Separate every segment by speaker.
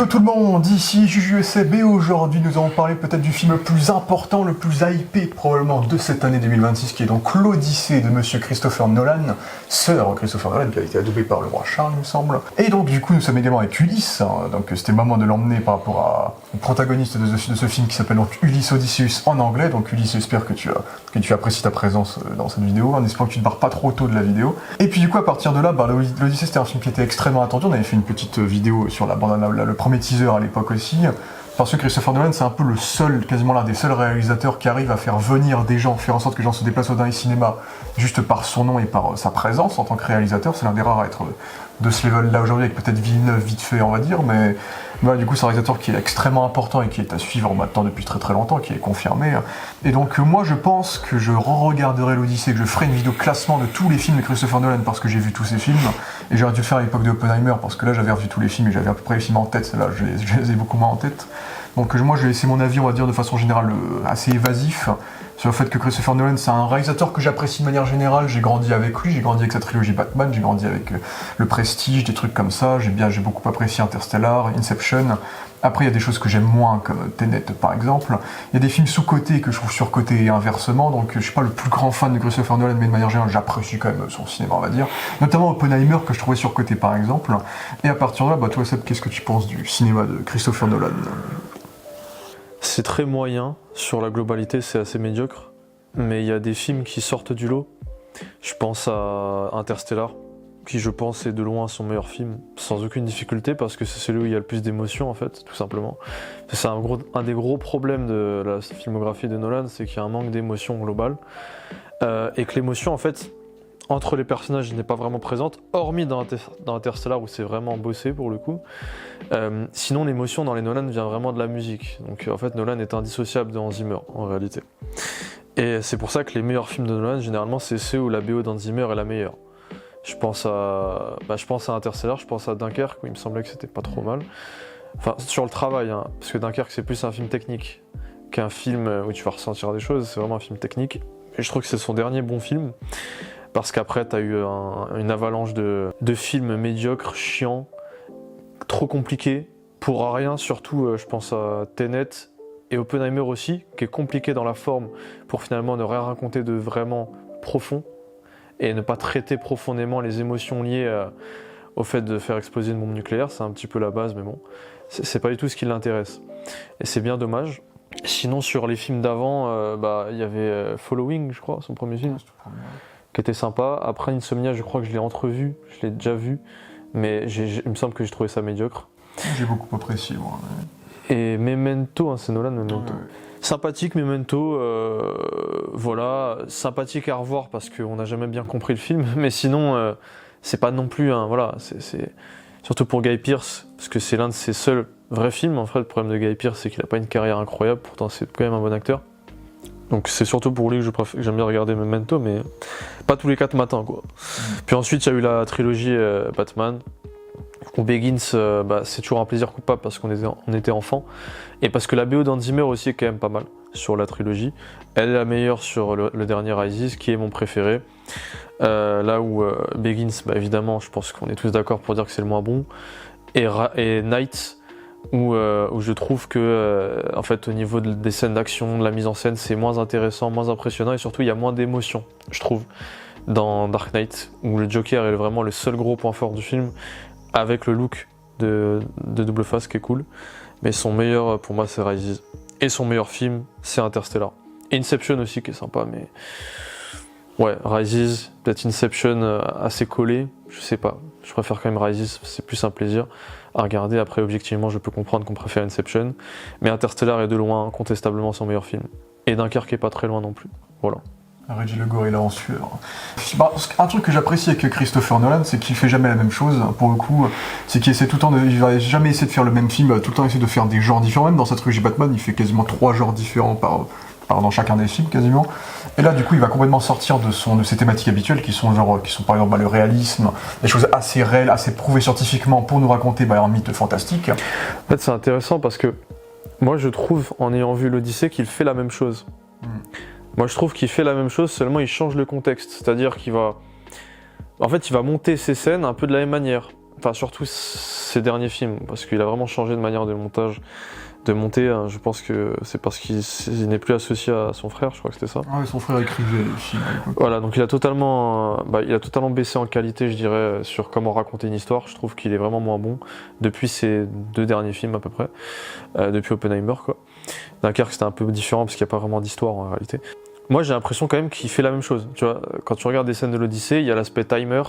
Speaker 1: tout le monde, ici JujuSB et aujourd'hui nous allons parler peut-être du film le plus important, le plus hypé probablement de cette année 2026 qui est donc l'Odyssée de Monsieur Christopher Nolan, Sir Christopher Nolan qui a été adoubé par le roi Charles il me semble. Et donc du coup nous sommes également avec Ulysse, donc c'était le moment de l'emmener par rapport au protagoniste de ce film qui s'appelle donc Ulysse Odysseus en anglais, donc Ulysse j'espère que tu apprécies ta présence dans cette vidéo, en espérant que tu ne barres pas trop tôt de la vidéo. Et puis du coup à partir de là, l'Odyssée c'était un film qui était extrêmement attendu, on avait fait une petite vidéo sur la bande, le premier teaser à l'époque aussi, parce que Christopher Nolan c'est un peu le seul, quasiment l'un des seuls réalisateurs qui arrive à faire venir des gens, faire en sorte que les gens se déplacent dans les cinémas juste par son nom et par sa présence en tant que réalisateur. C'est l'un des rares à être de ce level là aujourd'hui, avec peut-être Villeneuve vite fait on va dire, mais du coup c'est un réalisateur qui est extrêmement important et qui est à suivre maintenant depuis très très longtemps, qui est confirmé. Et donc moi je pense que je re-regarderai l'Odyssée, que je ferai une vidéo classement de tous les films de Christopher Nolan parce que j'ai vu tous ces films, et j'aurais dû le faire à l'époque de Oppenheimer parce que là j'avais revu tous les films et j'avais à peu près les films en tête, là je les ai beaucoup moins en tête. Donc moi je vais laisser mon avis on va dire de façon générale assez évasif sur le fait que Christopher Nolan c'est un réalisateur que j'apprécie de manière générale. J'ai grandi avec lui, j'ai grandi avec sa trilogie Batman, j'ai grandi avec le Prestige, des trucs comme ça, j'ai beaucoup apprécié Interstellar, Inception. Après il y a des choses que j'aime moins comme Tenet par exemple, il y a des films sous-cotés que je trouve surcotés et inversement, donc je suis pas le plus grand fan de Christopher Nolan mais de manière générale j'apprécie quand même son cinéma on va dire, notamment Oppenheimer que je trouvais surcoté par exemple. Et à partir de là, toi Seb, qu'est-ce que tu penses du cinéma de Christopher Nolan ?
Speaker 2: C'est très moyen, sur la globalité c'est assez médiocre, mais il y a des films qui sortent du lot. Je pense à Interstellar, qui je pense est de loin son meilleur film, sans aucune difficulté, parce que c'est celui où il y a le plus d'émotions en fait, tout simplement. C'est un des gros problèmes de la filmographie de Nolan, c'est qu'il y a un manque d'émotion globale, et que l'émotion en fait, entre les personnages n'est pas vraiment présente, hormis dans Interstellar où c'est vraiment bossé pour le coup. Sinon l'émotion dans les Nolan vient vraiment de la musique, donc en fait Nolan est indissociable de Hans Zimmer en réalité. Et c'est pour ça que les meilleurs films de Nolan généralement c'est ceux où la BO d'Hans Zimmer est la meilleure. Je pense à Interstellar, je pense à Dunkerque où il me semblait que c'était pas trop mal. Enfin sur le travail, hein, parce que Dunkerque c'est plus un film technique qu'un film où tu vas ressentir des choses, c'est vraiment un film technique. Et je trouve que c'est son dernier bon film. Parce qu'après, t'as eu une avalanche de films médiocres, chiants, trop compliqués, pour rien. Surtout, je pense à Tenet et Oppenheimer aussi, qui est compliqué dans la forme pour finalement ne rien raconter de vraiment profond et ne pas traiter profondément les émotions liées au fait de faire exploser une bombe nucléaire. C'est un petit peu la base, mais bon, c'est pas du tout ce qui l'intéresse. Et c'est bien dommage. Sinon, sur les films d'avant, il y avait Following, je crois, son premier film. Qui était sympa. Après Insomnia, je crois que je l'ai entrevu, je l'ai déjà vu, mais il me semble que j'ai trouvé ça médiocre.
Speaker 1: J'ai beaucoup apprécié, moi.
Speaker 2: Et Memento, c'est Nolan, Memento.
Speaker 1: Ouais.
Speaker 2: Sympathique Memento, voilà, sympathique à revoir parce qu'on n'a jamais bien compris le film, mais sinon, c'est pas non plus c'est surtout pour Guy Pearce, parce que c'est l'un de ses seuls vrais films. En fait, le problème de Guy Pearce, c'est qu'il n'a pas une carrière incroyable, pourtant c'est quand même un bon acteur. Donc c'est surtout pour lui que j'aime bien regarder Memento, mais pas tous les 4 matins quoi. Puis ensuite il y a eu la trilogie Batman, où Begins, c'est toujours un plaisir coupable parce qu'on était enfant, et parce que la BO d'Hans Zimmer aussi est quand même pas mal sur la trilogie. Elle est la meilleure sur le dernier Rises, qui est mon préféré. Là où Begins, évidemment, je pense qu'on est tous d'accord pour dire que c'est le moins bon, et Night, où je trouve que en fait au niveau des scènes d'action, de la mise en scène, c'est moins intéressant, moins impressionnant, et surtout il y a moins d'émotion, je trouve, dans Dark Knight, où le Joker est vraiment le seul gros point fort du film, avec le look de double face qui est cool. Mais son meilleur pour moi c'est Rises, et son meilleur film c'est Interstellar. Inception aussi qui est sympa, mais ouais, Rises, peut-être Inception assez collé, je sais pas, je préfère quand même Rises, c'est plus un plaisir à regarder. Après objectivement je peux comprendre qu'on préfère Inception, mais Interstellar est de loin incontestablement son meilleur film, et Dunkerque est pas très loin non plus, voilà.
Speaker 1: Reggie le gorilla en sueur. Un truc que j'apprécie avec Christopher Nolan, c'est qu'il fait jamais la même chose, pour le coup, c'est qu'il essaie tout le temps il va jamais essayer de faire le même film, il va tout le temps essayer de faire des genres différents. Même dans cette trilogie Batman, il fait quasiment 3 genres différents dans chacun des films quasiment. Et là du coup il va complètement sortir de ses thématiques habituelles qui sont par exemple le réalisme, des choses assez réelles, assez prouvées scientifiquement pour nous raconter un mythe fantastique.
Speaker 2: En fait c'est intéressant parce que moi je trouve, en ayant vu l'Odyssée, qu'il fait la même chose. Moi je trouve qu'il fait la même chose, seulement il change le contexte, c'est-à-dire qu'il va monter ses scènes un peu de la même manière. enfin surtout ses derniers films, parce qu'il a vraiment changé de manière de monter. Je pense que c'est parce qu'il n'est plus associé à son frère, je crois que c'était ça.
Speaker 1: Ah oui, son frère écrivait les films à l'époque.
Speaker 2: Voilà, donc il a totalement baissé en qualité, je dirais, sur comment raconter une histoire. Je trouve qu'il est vraiment moins bon depuis ses 2 derniers films à peu près, depuis Oppenheimer quoi. Dunkerque c'était un peu différent parce qu'il n'y a pas vraiment d'histoire en réalité. Moi j'ai l'impression quand même qu'il fait la même chose. Tu vois, quand tu regardes des scènes de l'Odyssée, il y a l'aspect timer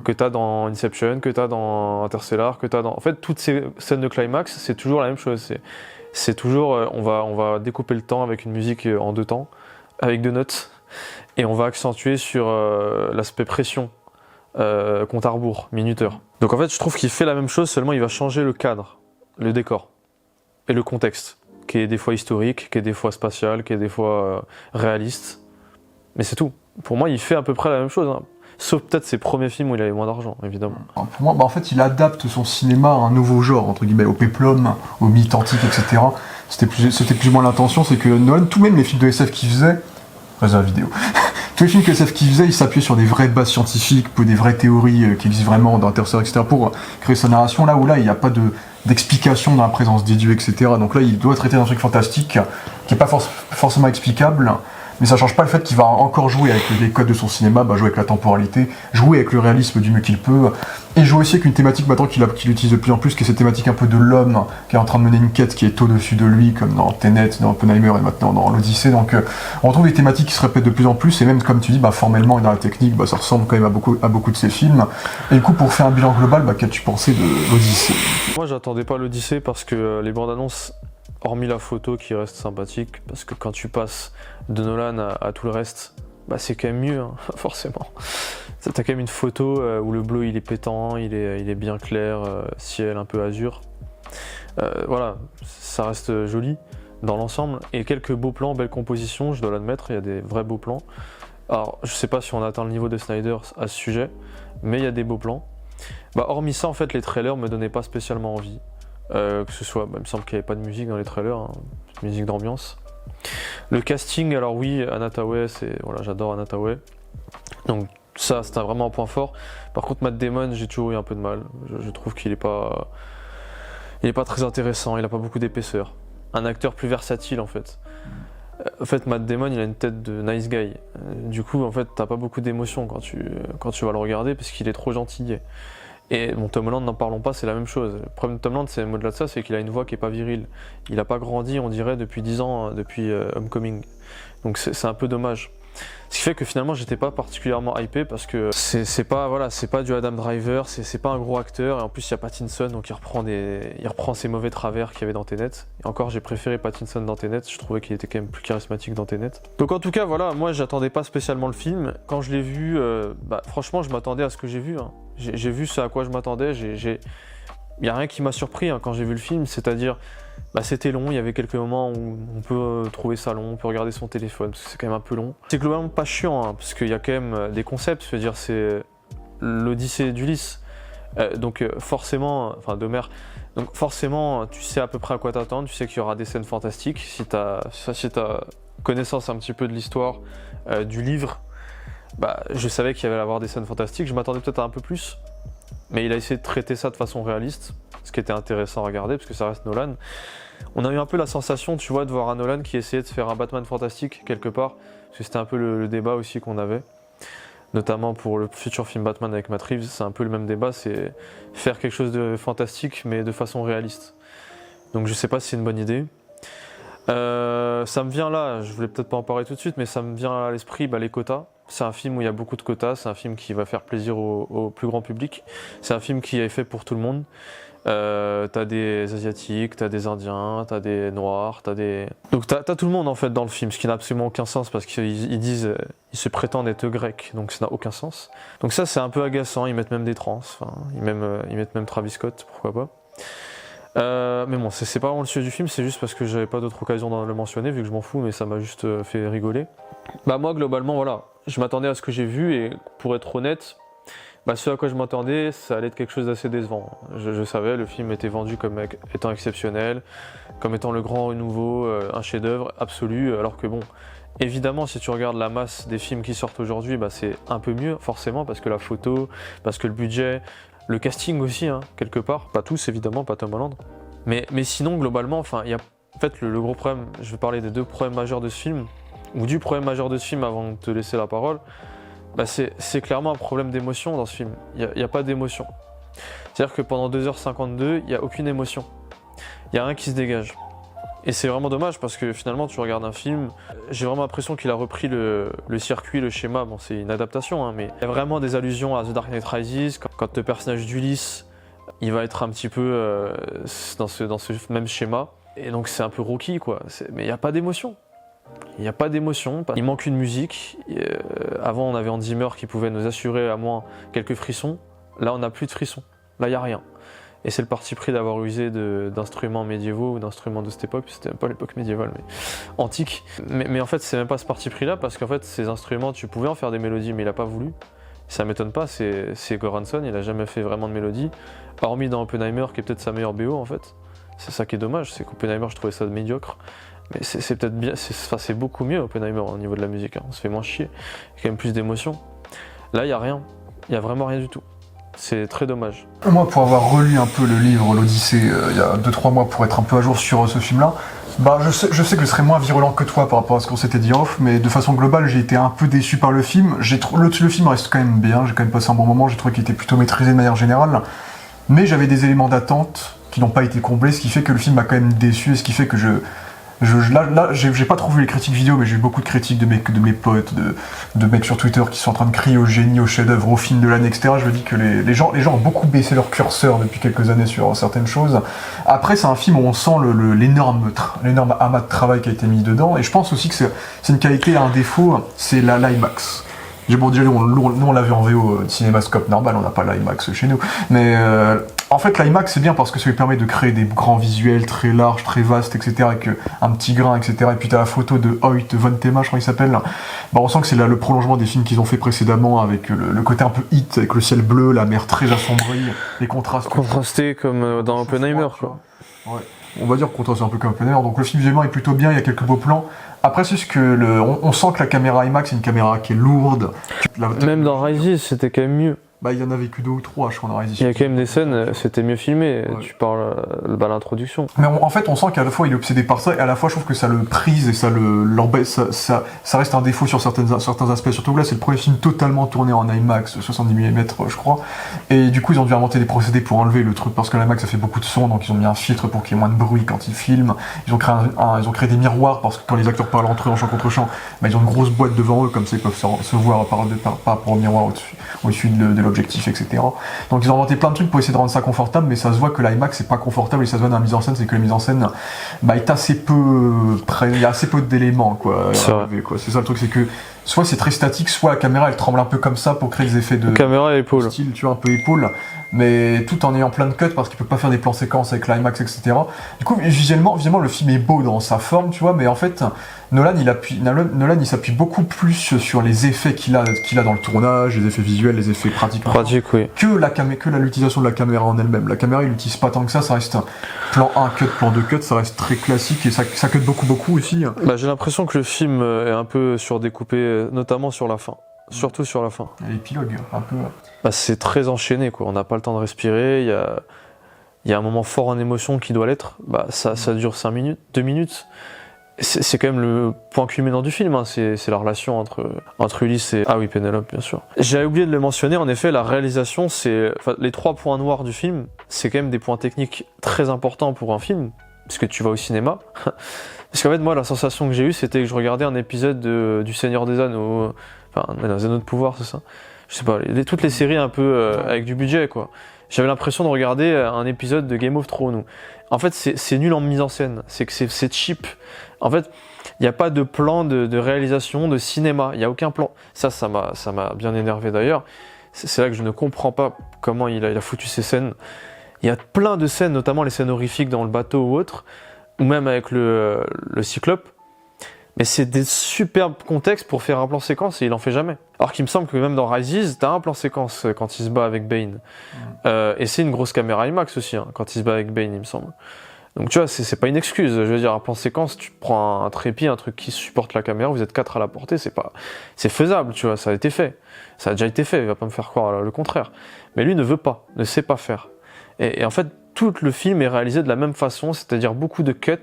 Speaker 2: que t'as dans Inception, que t'as dans Interstellar, que t'as dans... En fait, toutes ces scènes de climax, c'est toujours la même chose. C'est toujours, on va découper le temps avec une musique en 2 temps, avec 2 notes, et on va accentuer sur l'aspect pression, compte à rebours, minuteur. Donc en fait, je trouve qu'il fait la même chose, seulement il va changer le cadre, le décor, et le contexte, qui est des fois historique, qui est des fois spatial, qui est des fois réaliste. Mais c'est tout. Pour moi, il fait à peu près la même chose, hein. Sauf peut-être ses premiers films où il avait moins d'argent, évidemment.
Speaker 1: Pour moi, en fait, il adapte son cinéma à un nouveau genre, entre guillemets, au péplum, au mythe antique, etc. C'était plus ou moins l'intention, c'est que Nolan, tout même les films de SF qu'il faisait, réserve vidéo, tous les films de SF qu'il faisait, il s'appuyait sur des vraies bases scientifiques, des vraies théories qui existent vraiment d'Interstellar, etc. pour créer sa narration, là où là, il n'y a pas d'explication dans la présence des dieux, etc. Donc là, il doit traiter d'un truc fantastique qui n'est pas forcément explicable. Mais ça change pas le fait qu'il va encore jouer avec les codes de son cinéma, jouer avec la temporalité, jouer avec le réalisme du mieux qu'il peut, et jouer aussi avec une thématique maintenant qu'il utilise de plus en plus, qui est cette thématique un peu de l'homme, qui est en train de mener une quête qui est au-dessus de lui, comme dans Tenet, dans Oppenheimer et maintenant dans l'Odyssée. Donc on retrouve des thématiques qui se répètent de plus en plus, et même comme tu dis, formellement et dans la technique, ça ressemble quand même à beaucoup de ses films. Et du coup, pour faire un bilan global, qu'as-tu pensé de l'Odyssée?
Speaker 2: Moi, j'attendais pas l'Odyssée parce que les bandes annonces, hormis la photo qui reste sympathique, parce que quand tu passes de Nolan à tout le reste, c'est quand même mieux, hein, forcément. T'as quand même une photo où le bleu il est pétant, il est bien clair, ciel un peu azur. Voilà, ça reste joli dans l'ensemble. Et quelques beaux plans, belles compositions, je dois l'admettre, il y a des vrais beaux plans. Alors, je sais pas si on atteint le niveau de Snyder à ce sujet, mais il y a des beaux plans. Hormis ça, en fait, les trailers me donnaient pas spécialement envie. Que ce soit, il me semble qu'il n'y avait pas de musique dans les trailers, hein, musique d'ambiance. Le casting, alors oui, Anna Thaoué, j'adore Anna Thaoué. Donc ça, c'est vraiment un point fort. Par contre, Matt Damon, j'ai toujours eu un peu de mal. Je trouve qu'il est pas très intéressant, il a pas beaucoup d'épaisseur. Un acteur plus versatile en fait. En fait, Matt Damon, il a une tête de nice guy. Du coup, en fait, t'as pas beaucoup d'émotion quand tu vas le regarder parce qu'il est trop gentil. Et Tom Holland, n'en parlons pas, c'est la même chose. Le problème de Tom Holland, c'est au-delà de ça, c'est qu'il a une voix qui est pas virile. Il a pas grandi, on dirait, depuis 10 ans, depuis Homecoming. Donc c'est un peu dommage. Ce qui fait que finalement, j'étais pas particulièrement hypé parce que c'est pas du Adam Driver, c'est pas un gros acteur. Et en plus, il y a Pattinson, donc il reprend ses mauvais travers qu'il y avait dans Tenet. Et encore, j'ai préféré Pattinson dans Tenet. Je trouvais qu'il était quand même plus charismatique dans Tenet. Donc en tout cas, voilà, moi, j'attendais pas spécialement le film. Quand je l'ai vu, franchement, je m'attendais à ce que j'ai vu. Hein. J'ai vu ce à quoi je m'attendais. Il n'y a rien qui m'a surpris quand j'ai vu le film, c'est-à-dire c'était long, il y avait quelques moments où on peut trouver ça long, on peut regarder son téléphone, parce que c'est quand même un peu long. C'est globalement pas chiant, hein, parce qu'il y a quand même des concepts, je veux dire, c'est l'Odyssée d'Ulysse, donc forcément tu sais à peu près à quoi t'attendre, tu sais qu'il y aura des scènes fantastiques, si t'as connaissance un petit peu de l'histoire du livre, je savais qu'il y allait avoir des scènes fantastiques, je m'attendais peut-être à un peu plus, mais il a essayé de traiter ça de façon réaliste, ce qui était intéressant à regarder, parce que ça reste Nolan. On a eu un peu la sensation, tu vois, de voir un Nolan qui essayait de faire un Batman fantastique, quelque part, parce que c'était un peu le débat aussi qu'on avait, notamment pour le futur film Batman avec Matt Reeves, c'est un peu le même débat, c'est faire quelque chose de fantastique, mais de façon réaliste. Donc je sais pas si c'est une bonne idée. Ça me vient là, je voulais peut-être pas en parler tout de suite, mais ça me vient à l'esprit les quotas. C'est un film où il y a beaucoup de quotas, c'est un film qui va faire plaisir au plus grand public. C'est un film qui est fait pour tout le monde. T'as des Asiatiques, t'as des Indiens, t'as des Noirs, Donc t'as tout le monde en fait dans le film, ce qui n'a absolument aucun sens parce qu'ils ils se prétendent être grecs, donc ça n'a aucun sens. Donc ça c'est un peu agaçant, ils mettent même des trans, ils mettent même Travis Scott, pourquoi pas. Mais bon, c'est pas vraiment le sujet du film, c'est juste parce que j'avais pas d'autre occasion de le mentionner, vu que je m'en fous, mais ça m'a juste fait rigoler. Moi globalement voilà, je m'attendais à ce que j'ai vu et pour être honnête, ce à quoi je m'attendais, ça allait être quelque chose d'assez décevant. Je savais, le film était vendu comme étant exceptionnel, comme étant le grand renouveau, un chef-d'œuvre absolu, alors que bon, évidemment, si tu regardes la masse des films qui sortent aujourd'hui, c'est un peu mieux, forcément, parce que la photo, parce que le budget, Le casting aussi, hein, quelque part. Pas tous, évidemment, pas Tom Holland. Mais sinon, globalement, enfin, il y a en fait le gros problème. Je vais parler des deux problèmes majeurs de ce film, ou du problème majeur de ce film avant de te laisser la parole. Bah c'est clairement un problème d'émotion dans ce film. Il n'y a pas d'émotion. C'est-à-dire que pendant 2h52, il n'y a aucune émotion. Il n'y a rien qui se dégage. Et c'est vraiment dommage parce que finalement, tu regardes un film, j'ai vraiment l'impression qu'il a repris le circuit, le schéma. Bon, c'est une adaptation, hein, mais il y a vraiment des allusions à The Dark Knight Rises. Quand le personnage d'Ulysse, il va être un petit peu dans ce même schéma. Et donc, c'est un peu Rocky, quoi. Mais il n'y a pas d'émotion. Il n'y a pas d'émotion. Il manque une musique. Avant, on avait Hans Zimmer qui pouvait nous assurer à moins quelques frissons. Là, on n'a plus de frissons. Là, il n'y a rien. Et c'est le parti pris d'avoir usé d'instruments médiévaux ou d'instruments de cette époque. C'était même pas l'époque médiévale, mais antique. Mais en fait, c'est même pas ce parti pris-là, parce qu'en fait, ces instruments, tu pouvais en faire des mélodies, mais il a pas voulu. Ça m'étonne pas, c'est Göransson, il a jamais fait vraiment de mélodie. Hormis dans Oppenheimer, qui est peut-être sa meilleure BO, en fait. C'est ça qui est dommage, c'est qu'Oppenheimer, je trouvais ça médiocre. Mais c'est peut-être bien, c'est beaucoup mieux Oppenheimer au niveau de la musique, hein. On se fait moins chier, il y a quand même plus d'émotion. Là, il y a rien, il y a vraiment rien du tout. C'est très dommage.
Speaker 1: Moi, pour avoir relu un peu le livre, l'Odyssée, il y a 2-3 mois pour être un peu à jour sur ce film-là, bah, je sais que je serais moins virulent que toi par rapport à ce qu'on s'était dit en off, mais de façon globale, j'ai été un peu déçu par le film. Le film reste quand même bien, j'ai quand même passé un bon moment, j'ai trouvé qu'il était plutôt maîtrisé de manière générale, mais j'avais des éléments d'attente qui n'ont pas été comblés, ce qui fait que le film m'a quand même déçu, et ce qui fait que là, j'ai pas trop vu les critiques vidéo, mais j'ai eu beaucoup de critiques de mes potes, de mecs sur Twitter qui sont en train de crier au génie, au chef-d'œuvre, au film de l'année, etc. Je me dis que les gens ont beaucoup baissé leur curseur depuis quelques années sur certaines choses. Après, c'est un film où on sent l'énorme amas de travail qui a été mis dedans, et je pense aussi que c'est une qualité, un défaut, c'est l'IMAX. Bon, déjà, nous on l'avait en VO cinémascope normal, on n'a pas l'IMAX chez nous, mais en fait l'IMAX c'est bien parce que ça lui permet de créer des grands visuels très larges, très vastes, etc., avec un petit grain, etc., et puis t'as la photo de Hoyt von Tema, je crois qu'il s'appelle, bah, on sent que c'est là le prolongement des films qu'ils ont fait précédemment, avec le côté un peu hit, avec le ciel bleu, la mer très assombrie, les contrastes.
Speaker 2: Contrasté comme dans Oppenheimer, quoi.
Speaker 1: Ouais. On va dire contrasté un peu comme Oppenheimer, donc le film visuellement est plutôt bien, il y a quelques beaux plans. Après, c'est ce que on sent que la caméra IMAX, c'est une caméra qui est lourde.
Speaker 2: Même dans Rises, c'était quand même mieux.
Speaker 1: Bah, il y en avait que 2 ou 3, je crois, dans Rises.
Speaker 2: Il y a quand même des scènes, c'était mieux filmé. Ouais. Tu parles de l'introduction.
Speaker 1: Mais en fait, on sent qu'à la fois il est obsédé par ça, et à la fois je trouve que ça le prise et ça l'embête. Ça reste un défaut sur certains aspects. Surtout que là, c'est le premier film totalement tourné en IMAX, 70 mm, je crois. Et du coup, ils ont dû inventer des procédés pour enlever le truc, parce que l'IMAX ça fait beaucoup de son, donc ils ont mis un filtre pour qu'il y ait moins de bruit quand ils filment. Ils ont créé des miroirs, parce que quand les acteurs parlent entre eux en chant contre chant, bah, ils ont une grosse boîte devant eux, comme ça ils peuvent se voir par rapport au miroir au-dessus de l'objectif, etc. Donc ils ont inventé plein de trucs pour essayer de rendre ça confortable, mais ça se voit que l'IMAX c'est pas confortable, et ça se voit dans la mise en scène, c'est que la mise en scène bah, est assez peu il y a assez peu d'éléments, quoi. C'est ça le truc, c'est que soit c'est très statique, soit la caméra elle tremble un peu comme ça pour créer des effets de
Speaker 2: caméra et épaule,
Speaker 1: style, tu vois, un peu épaule, mais tout en ayant plein de cuts parce qu'il peut pas faire des plans séquences avec l'IMAX, etc. Du coup, visuellement le film est beau dans sa forme, tu vois, mais en fait Nolan il s'appuie beaucoup plus sur les effets qu'il a dans le tournage, les effets visuels, les effets pratiques,
Speaker 2: oui,
Speaker 1: que l'utilisation de la caméra en elle-même. La caméra il l'utilise pas tant que ça reste un plan 1 cut, plan 2 cut, ça reste très classique, et ça cut beaucoup aussi.
Speaker 2: Bah, j'ai l'impression que le film est un peu surdécoupé, notamment sur la fin. Surtout sur la fin.
Speaker 1: L'épilogue, un peu.
Speaker 2: Bah, c'est très enchaîné, quoi. On n'a pas le temps de respirer. Il y a un moment fort en émotion qui doit l'être. Bah, ça dure 5 minutes, 2 minutes. C'est quand même le point culminant du film, hein. C'est la relation entre Ulysse et... Ah oui, Pénélope, bien sûr. J'avais oublié de le mentionner, en effet, la réalisation, les 3 points noirs du film, c'est quand même des points techniques très importants pour un film, parce que tu vas au cinéma. Parce qu'en fait, moi, la sensation que j'ai eue, c'était que je regardais un épisode du Seigneur des Anneaux, enfin, les Anneaux de pouvoir, c'est ça. Je sais pas, toutes les séries un peu avec du budget, quoi. J'avais l'impression de regarder un épisode de Game of Thrones. En fait, c'est nul en mise en scène, c'est cheap. En fait, il n'y a pas de plan de réalisation, de cinéma, il n'y a aucun plan. Ça m'a bien énervé d'ailleurs. C'est là que je ne comprends pas comment il a foutu ces scènes. Il y a plein de scènes, notamment les scènes horrifiques dans le bateau ou autre, ou même avec le Cyclope. Mais c'est des superbes contextes pour faire un plan séquence, et il en fait jamais. Alors qu'il me semble que même dans Rises, t'as un plan séquence quand il se bat avec Bane. Et c'est une grosse caméra IMAX aussi, hein, quand il se bat avec Bane, il me semble. Donc tu vois, c'est pas une excuse. Je veux dire, à plan séquence, tu prends un trépied, un truc qui supporte la caméra, vous êtes 4 à la portée, c'est faisable, tu vois, ça a été fait. Ça a déjà été fait, il va pas me faire croire le contraire. Mais lui ne sait pas faire. Et en fait, tout le film est réalisé de la même façon, c'est-à-dire beaucoup de cuts.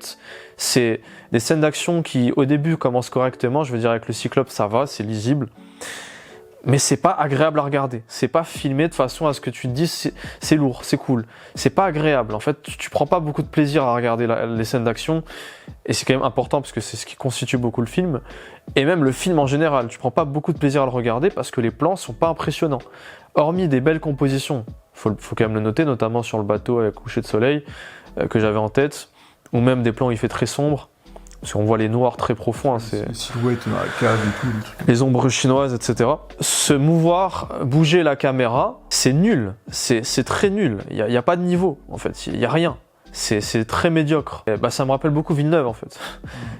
Speaker 2: C'est des scènes d'action qui, au début, commencent correctement. Je veux dire, avec le Cyclope, ça va, c'est lisible. Mais c'est pas agréable à regarder. C'est pas filmé de façon à ce que tu te dises c'est lourd, c'est cool. C'est pas agréable. En fait, tu prends pas beaucoup de plaisir à regarder les scènes d'action. Et c'est quand même important parce que c'est ce qui constitue beaucoup le film. Et même le film en général, tu prends pas beaucoup de plaisir à le regarder parce que les plans sont pas impressionnants. Hormis des belles compositions, faut quand même le noter, notamment sur le bateau avec coucher de soleil que j'avais en tête, ou même des plans où il fait très sombre. Parce qu'on voit les noirs très profonds, hein,
Speaker 1: les silhouettes dans la cave et tout,
Speaker 2: les ombres chinoises, etc. Se mouvoir, bouger la caméra, c'est nul, c'est très nul. Il y a pas de niveau, en fait, il y a rien. C'est très médiocre. Et ça me rappelle beaucoup Villeneuve, en fait.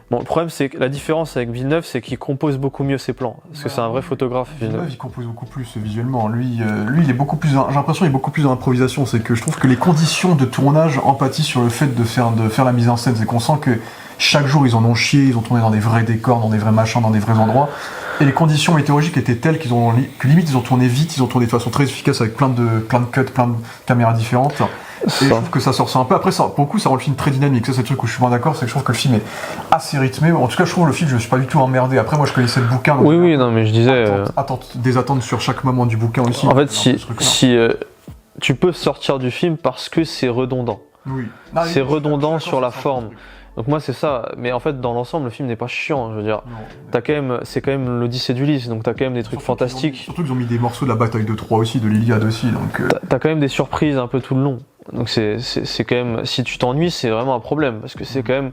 Speaker 2: Bon, le problème, c'est que la différence avec Villeneuve, c'est qu'il compose beaucoup mieux ses plans. Parce que c'est un vrai photographe, Villeneuve.
Speaker 1: Il compose beaucoup plus visuellement. Lui, il est beaucoup plus. J'ai l'impression qu'il est beaucoup plus dans l'improvisation. C'est que je trouve que les conditions de tournage empâtissent sur le fait de faire la mise en scène. C'est qu'on sent que chaque jour, ils en ont chié, ils ont tourné dans des vrais décors, dans des vrais machins, dans des vrais endroits. Et les conditions météorologiques étaient telles que limite, ils ont tourné vite, ils ont tourné de façon très efficace avec plein de cuts, plein de caméras différentes. Et je trouve que ça se ressent un peu. Après, pour le coup, ça rend le film très dynamique. Ça, c'est le truc où je suis moins d'accord, c'est que je trouve que le film est assez rythmé. En tout cas, je trouve le film, je me suis pas du tout emmerdé. Après, moi, je connaissais le bouquin.
Speaker 2: Oui, non, mais je disais.
Speaker 1: Des attentes sur chaque moment du bouquin aussi.
Speaker 2: En fait, si tu peux sortir du film parce que c'est redondant.
Speaker 1: Oui.
Speaker 2: C'est redondant sur la forme. Donc moi c'est ça, mais en fait dans l'ensemble le film n'est pas chiant, je veux dire. C'est quand même l'Odyssée d'Ulysse, donc t'as quand même des trucs fantastiques.
Speaker 1: Surtout qu'ils ont mis des morceaux de la bataille de Troie aussi, de l'Iliade aussi, donc.
Speaker 2: T'as quand même des surprises un peu tout le long. Donc c'est quand même, si tu t'ennuies c'est vraiment un problème, parce que c'est quand même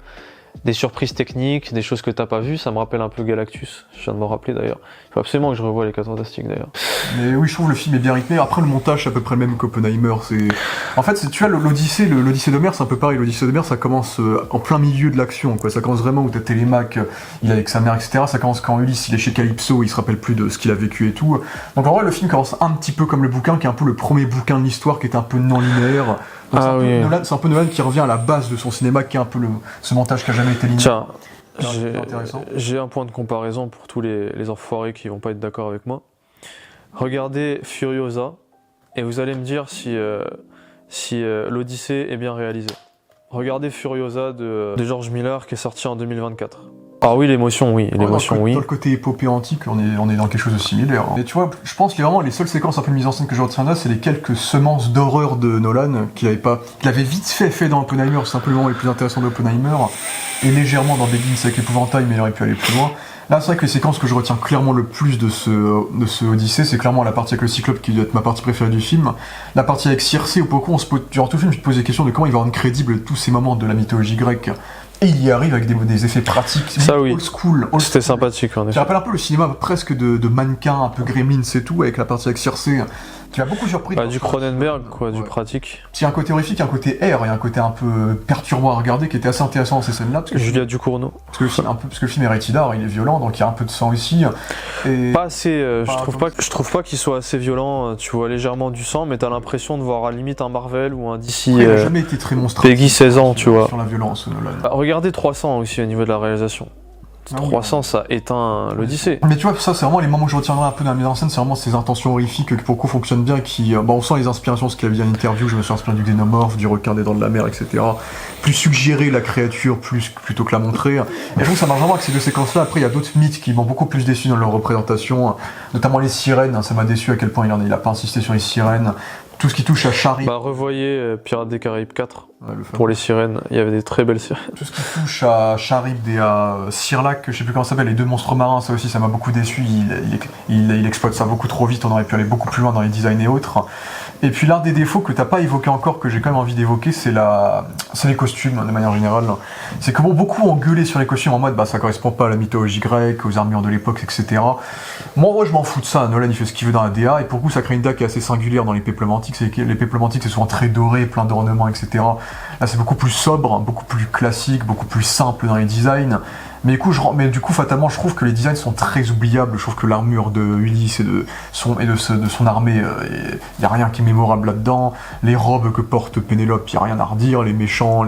Speaker 2: des surprises techniques, des choses que t'as pas vues. Ça me rappelle un peu Galactus, je viens de me rappeler d'ailleurs. Il faut absolument que je revoie les 4 Fantastiques d'ailleurs.
Speaker 1: Mais oui, je trouve le film est bien rythmé. Après le montage c'est à peu près le même qu'Oppenheimer. En fait, tu vois, l'Odyssée d'Homère c'est un peu pareil. L'Odyssée d'Homère ça commence en plein milieu de l'action, quoi. Ça commence vraiment où t'as Télémaque, il est avec sa mère, etc. Ça commence quand Ulysse il est chez Calypso, il se rappelle plus de ce qu'il a vécu et tout. Donc en vrai le film commence un petit peu comme le bouquin, qui est un peu le premier bouquin de l'histoire, qui est un peu non linéaire. Donc c'est un peu Nolan qui revient à la base de son cinéma, qui est un peu ce montage qui a jamais été linéaire.
Speaker 2: Tiens, j'ai un point de comparaison pour tous les enfoirés qui vont pas être d'accord avec moi. Regardez Furiosa et vous allez me dire si l'Odyssée est bien réalisée. Regardez Furiosa de George Miller qui est sorti en 2024. Ah oui, l'émotion, oui.
Speaker 1: Dans le côté épopée antique, on est dans quelque chose de similaire. Et tu vois, je pense que vraiment les seules séquences un peu de mise en scène que je retiens là, c'est les quelques semences d'horreur de Nolan qu'il avait vite fait dans Oppenheimer, c'est simplement les plus intéressants d'Oppenheimer, et légèrement dans Begins avec l'épouvantail, mais il aurait pu aller plus loin. Là, c'est vrai que les séquences que je retiens clairement le plus de ce Odyssée, c'est clairement la partie avec le Cyclope qui doit être ma partie préférée du film. La partie avec Circé, où beaucoup durant tout le film, tu te poses des questions de comment il va rendre crédible tous ces moments de la mythologie grecque. Et il y arrive avec des effets pratiques,
Speaker 2: ça, oui.
Speaker 1: Old school.
Speaker 2: C'était sympathique, en effet.
Speaker 1: Ça rappelle un peu le cinéma presque de mannequin, un peu Gremlins et tout, avec la partie avec Circé, qui m'a beaucoup surpris.
Speaker 2: Du Cronenberg, quoi, du pratique.
Speaker 1: Il y a un côté horrifique, un côté air, il y a un côté un peu perturbant à regarder, qui était assez intéressant dans ces scènes-là.
Speaker 2: Julia Ducournau.
Speaker 1: Parce que le film est rated R, il est violent, donc il y a un peu de sang ici. Et
Speaker 2: pas assez, je trouve pas qu'il soit assez violent. Tu vois légèrement du sang, mais t'as l'impression de voir à la limite un Marvel ou un DC.
Speaker 1: Il n'a jamais été très monstre.
Speaker 2: Peggy 16 ans, tu vois.
Speaker 1: Sur la violence, Nolan.
Speaker 2: Regardez 300 aussi au niveau de la réalisation. 300, ça éteint l'Odyssée.
Speaker 1: Mais tu vois, ça, c'est vraiment les moments où je retiendrai un peu dans la mise en scène, c'est vraiment ces intentions horrifiques qui, pour le coup, fonctionnent bien, qui, on sent les inspirations, ce qu'il avait dit en interview, je me suis inspiré du Xénomorphe, du requin des dents de la mer, etc. Plus suggérer la créature, plutôt que la montrer. Et je trouve que ça marche vraiment avec ces deux séquences-là. Après, il y a d'autres mythes qui m'ont beaucoup plus déçu dans leur représentation, notamment les sirènes, ça m'a déçu à quel point il a pas insisté sur les sirènes. Tout ce qui touche à Charib.
Speaker 2: Revoyez Pirates des Caraïbes 4 pour les sirènes, il y avait des très belles sirènes.
Speaker 1: Tout ce qui touche à Charib et à Sirlac, je sais plus comment ça s'appelle, les deux monstres marins, ça aussi ça m'a beaucoup déçu, il exploite ça beaucoup trop vite, on aurait pu aller beaucoup plus loin dans les designs et autres. Et puis l'un des défauts que t'as pas évoqué encore, que j'ai quand même envie d'évoquer, c'est les costumes de manière générale. C'est que beaucoup ont gueulé sur les costumes en mode ça correspond pas à la mythologie grecque, aux armures de l'époque, etc. Moi en vrai je m'en fous de ça, Nolan il fait ce qu'il veut dans la DA, et pour le coup ça crée une DA qui est assez singulière dans les peuplements antiques, c'est que les peuplements antiques c'est souvent très doré, plein d'ornements, etc. Là c'est beaucoup plus sobre, beaucoup plus classique, beaucoup plus simple dans les designs. Mais du coup, fatalement, je trouve que les designs sont très oubliables. Je trouve que l'armure de Ulysse et de son armée, il n'y a rien qui est mémorable là-dedans. Les robes que porte Pénélope, il n'y a rien à redire. Les méchants,